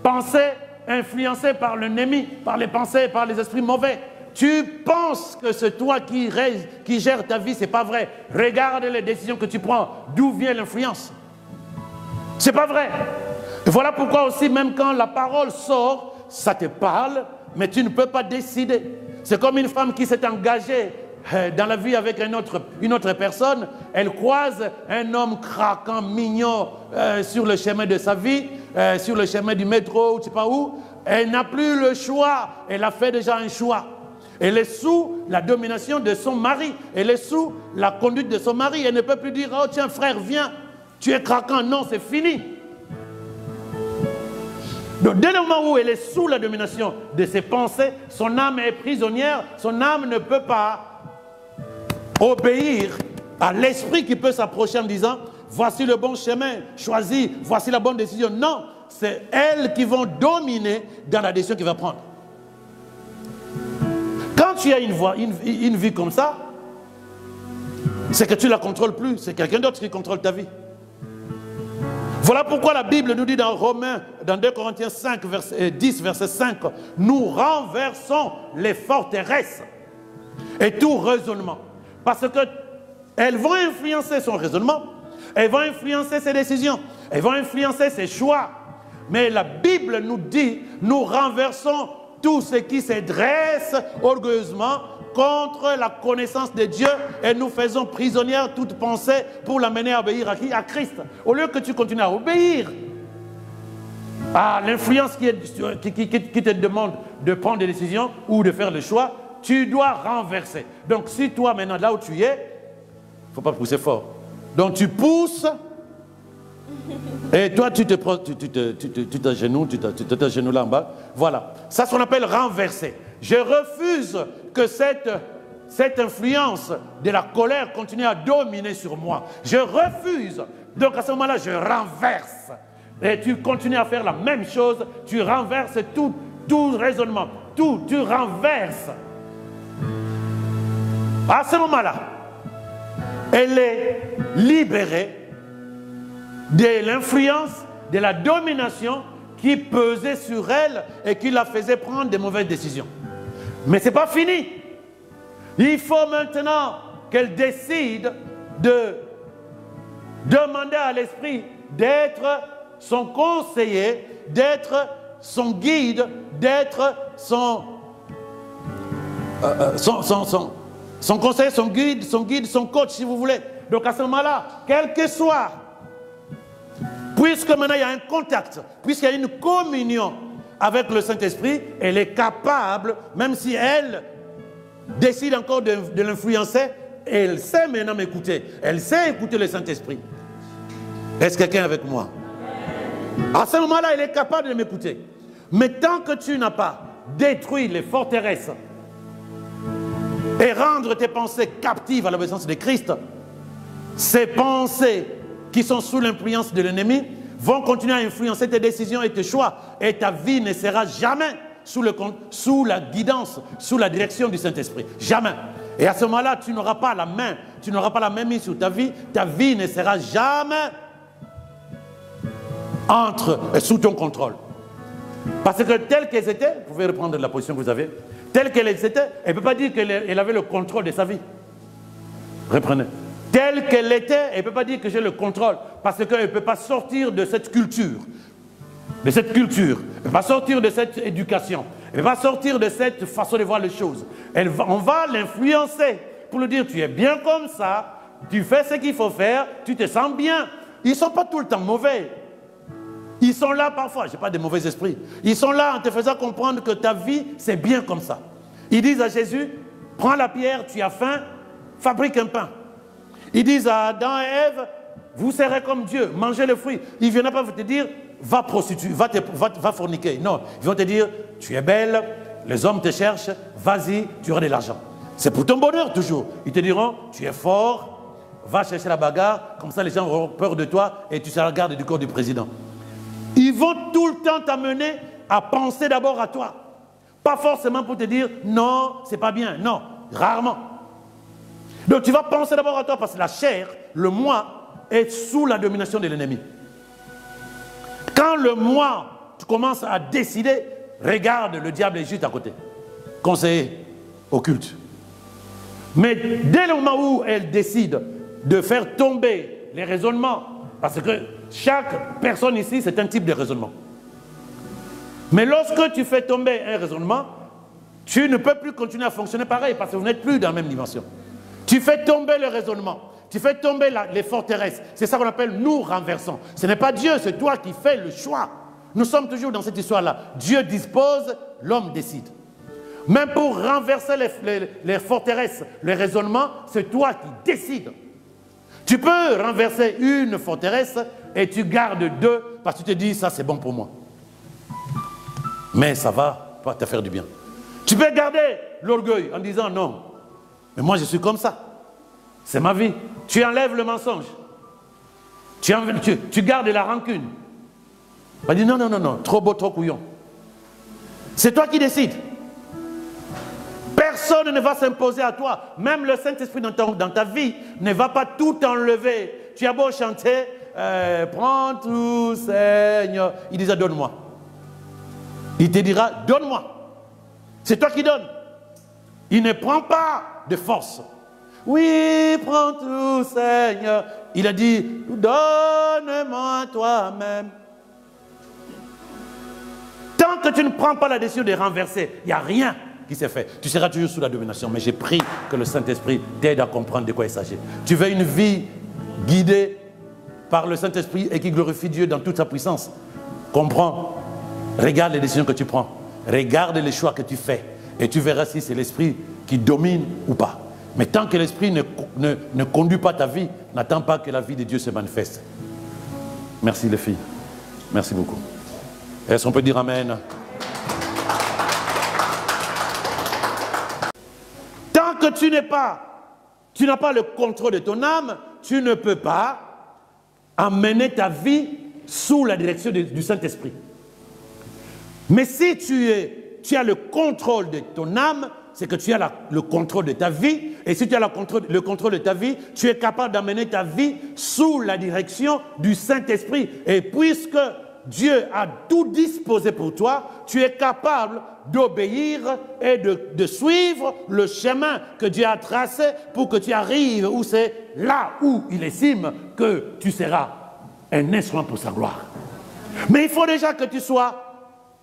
pensées influencées par l'ennemi, par les pensées, par les esprits mauvais. Tu penses que c'est toi qui gère ta vie, c'est pas vrai. Regarde les décisions que tu prends, d'où vient l'influence. C'est pas vrai. Et voilà pourquoi aussi, même quand la parole sort, ça te parle, mais tu ne peux pas décider. C'est comme une femme qui s'est engagée dans la vie avec une autre personne. Elle croise un homme craquant, mignon sur le chemin de sa vie, sur le chemin du métro, ou je ne sais pas où. Elle n'a plus le choix. Elle a fait déjà un choix. Elle est sous la domination de son mari. Elle est sous la conduite de son mari. Elle ne peut plus dire, oh tiens frère, viens, tu es craquant. Non, c'est fini. Donc, dès le moment où elle est sous la domination de ses pensées, son âme est prisonnière, son âme ne peut pas obéir à l'esprit qui peut s'approcher en disant, voici le bon chemin, choisis, voici la bonne décision. Non, c'est elles qui vont dominer dans la décision qu'il va prendre. Quand tu as une vie comme ça, c'est que tu ne la contrôles plus, c'est quelqu'un d'autre qui contrôle ta vie. Voilà pourquoi la Bible nous dit dans Romains, dans 2 Corinthiens 5, 10, verset 5, nous renversons les forteresses et tout raisonnement. Parce qu'elles vont influencer son raisonnement, elles vont influencer ses décisions, elles vont influencer ses choix. Mais la Bible nous dit, nous renversons tout ce qui se dresse orgueilleusement contre la connaissance de Dieu et nous faisons prisonnière toute pensée pour l'amener à obéir à qui? À Christ. Au lieu que tu continues à obéir à l'influence qui te demande de prendre des décisions ou de faire le choix, tu dois renverser. Donc si toi maintenant là où tu es, il ne faut pas pousser fort. Donc tu pousses et toi tu t'agenouilles là en bas. Voilà. Ça c'est ce qu'on appelle renverser. Je refuse que cette influence de la colère continue à dominer sur moi. Je refuse. Donc à ce moment-là, je renverse. Et tu continues à faire la même chose. Tu renverses tout raisonnement. Tu renverses. À ce moment-là, elle est libérée de l'influence, de la domination qui pesait sur elle et qui la faisait prendre de mauvaises décisions. Mais ce n'est pas fini. Il faut maintenant qu'elle décide de demander à l'esprit d'être son conseiller, d'être son guide, d'être son conseiller, son guide, son coach si vous voulez. Donc à ce moment-là, quel que soit, puisque maintenant il y a un contact, puisqu'il y a une communion avec le Saint-Esprit, elle est capable, même si elle décide encore de l'influencer, elle sait maintenant m'écouter. Elle sait écouter le Saint-Esprit. Est-ce quelqu'un avec moi? À ce moment-là, elle est capable de m'écouter. Mais tant que tu n'as pas détruit les forteresses et rendre tes pensées captives à l'obéissance de Christ, ces pensées qui sont sous l'influence de l'ennemi vont continuer à influencer tes décisions et tes choix. Et ta vie ne sera jamais sous la guidance, sous la direction du Saint-Esprit. Jamais. Et à ce moment-là, tu n'auras pas la main. Tu n'auras pas la main mise sur ta vie. Ta vie ne sera jamais sous ton contrôle. Parce que telle qu'elle était, vous pouvez reprendre la position que vous avez, telle qu'elle était, elle ne peut pas dire qu'elle avait le contrôle de sa vie. Reprenez. Telle qu'elle était, elle ne peut pas dire que j'ai le contrôle, parce qu'elle ne peut pas sortir de cette culture. Elle ne peut pas sortir de cette éducation. Elle ne peut pas sortir de cette façon de voir les choses. On va l'influencer pour lui dire, tu es bien comme ça, tu fais ce qu'il faut faire, tu te sens bien. Ils ne sont pas tout le temps mauvais. Ils sont là parfois, je n'ai pas de mauvais esprits. Ils sont là en te faisant comprendre que ta vie, c'est bien comme ça. Ils disent à Jésus, prends la pierre, tu as faim, fabrique un pain. Ils disent à Adam et Ève, vous serez comme Dieu, mangez le fruit. Ils ne viennent pas te dire, va prostituer, va forniquer. Non, ils vont te dire, tu es belle, les hommes te cherchent, vas-y, tu auras de l'argent. C'est pour ton bonheur toujours. Ils te diront, tu es fort, va chercher la bagarre, comme ça les gens auront peur de toi et tu seras la garde du corps du président. Ils vont tout le temps t'amener à penser d'abord à toi. Pas forcément pour te dire, non, c'est pas bien. Non, rarement. Donc tu vas penser d'abord à toi parce que la chair, le moi, est sous la domination de l'ennemi. Quand le moi, tu commences à décider, regarde, le diable est juste à côté. Conseiller occulte. Mais dès le moment où elle décide de faire tomber les raisonnements, parce que chaque personne ici, c'est un type de raisonnement. Mais lorsque tu fais tomber un raisonnement, tu ne peux plus continuer à fonctionner pareil parce que vous n'êtes plus dans la même dimension. Tu fais tomber le raisonnement, tu fais tomber les forteresses. C'est ça qu'on appelle nous renversons. Ce n'est pas Dieu, c'est toi qui fais le choix. Nous sommes toujours dans cette histoire-là. Dieu dispose, l'homme décide. Même pour renverser les forteresses, les raisonnements, c'est toi qui décides. Tu peux renverser une forteresse et tu gardes deux parce que tu te dis, ça c'est bon pour moi. Mais ça va pas te faire du bien. Tu peux garder l'orgueil en disant non. Mais moi je suis comme ça. C'est ma vie. Tu enlèves le mensonge. Tu gardes la rancune. On dit non, trop beau, trop couillon. C'est toi qui décides. Personne ne va s'imposer à toi. Même le Saint-Esprit dans ta vie ne va pas tout enlever. Tu as beau chanter, prends tout, Seigneur. Il disait, donne-moi. Il te dira, donne-moi. C'est toi qui donnes. Il ne prend pas de force. Oui, prends tout, Seigneur. Il a dit, donne-moi toi-même. Tant que tu ne prends pas la décision de renverser, il n'y a rien. qui s'est fait. Tu seras toujours sous la domination, mais j'ai pris que le Saint-Esprit t'aide à comprendre de quoi il s'agit. Tu veux une vie guidée par le Saint-Esprit et qui glorifie Dieu dans toute sa puissance. Comprends, regarde les décisions que tu prends, regarde les choix que tu fais et tu verras si c'est l'Esprit qui domine ou pas. Mais tant que l'Esprit ne conduit pas ta vie, n'attends pas que la vie de Dieu se manifeste. Merci les filles. Merci beaucoup. Est-ce qu'on peut dire Amen? Tant que tu n'as pas le contrôle de ton âme, tu ne peux pas amener ta vie sous la direction du Saint-Esprit. Mais si tu as le contrôle de ton âme, c'est que tu as le contrôle de ta vie. Et si tu as le contrôle de ta vie, tu es capable d'amener ta vie sous la direction du Saint-Esprit. Et puisque Dieu a tout disposé pour toi, tu es capable d'obéir et de suivre le chemin que Dieu a tracé pour que tu arrives où c'est là où il estime que tu seras un instrument pour sa gloire. Mais il faut déjà que tu sois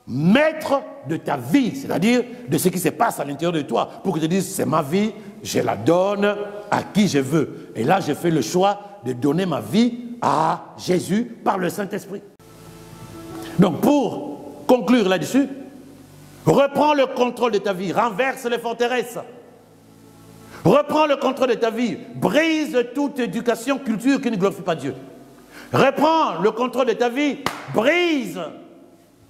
maître de ta vie, c'est-à-dire de ce qui se passe à l'intérieur de toi, pour que tu dises, c'est ma vie, je la donne à qui je veux. Et là, j'ai fait le choix de donner ma vie à Jésus par le Saint-Esprit. Donc, pour conclure là-dessus, reprends le contrôle de ta vie, renverse les forteresses. Reprends le contrôle de ta vie, brise toute éducation, culture qui ne glorifie pas Dieu. Reprends le contrôle de ta vie, brise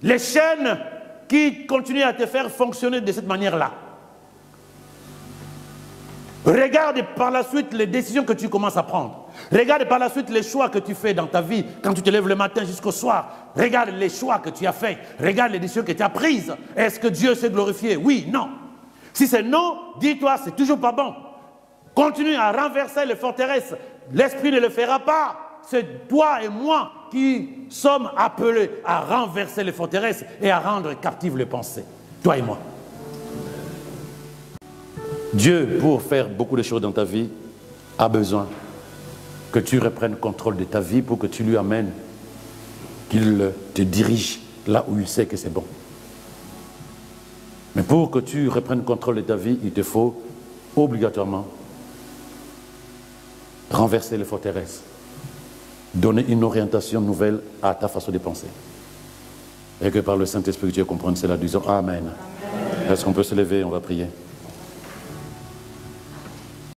les chaînes qui continuent à te faire fonctionner de cette manière-là. Regarde par la suite les décisions que tu commences à prendre. Regarde par la suite les choix que tu fais dans ta vie, quand tu te lèves le matin jusqu'au soir. Regarde les choix que tu as faits. Regarde les décisions que tu as prises. Est-ce que Dieu s'est glorifié? Oui, non. Si c'est non, dis-toi, c'est toujours pas bon. Continue à renverser les forteresses. L'Esprit ne le fera pas. C'est toi et moi qui sommes appelés à renverser les forteresses et à rendre captives les pensées. Toi et moi. Dieu, pour faire beaucoup de choses dans ta vie, a besoin que tu reprennes le contrôle de ta vie pour que tu lui amènes, qu'il te dirige là où il sait que c'est bon. Mais pour que tu reprennes le contrôle de ta vie, il te faut obligatoirement renverser les forteresses. Donner une orientation nouvelle à ta façon de penser. Et que par le Saint-Esprit, tu comprennes cela, disons Amen. Est-ce qu'on peut se lever? On va prier.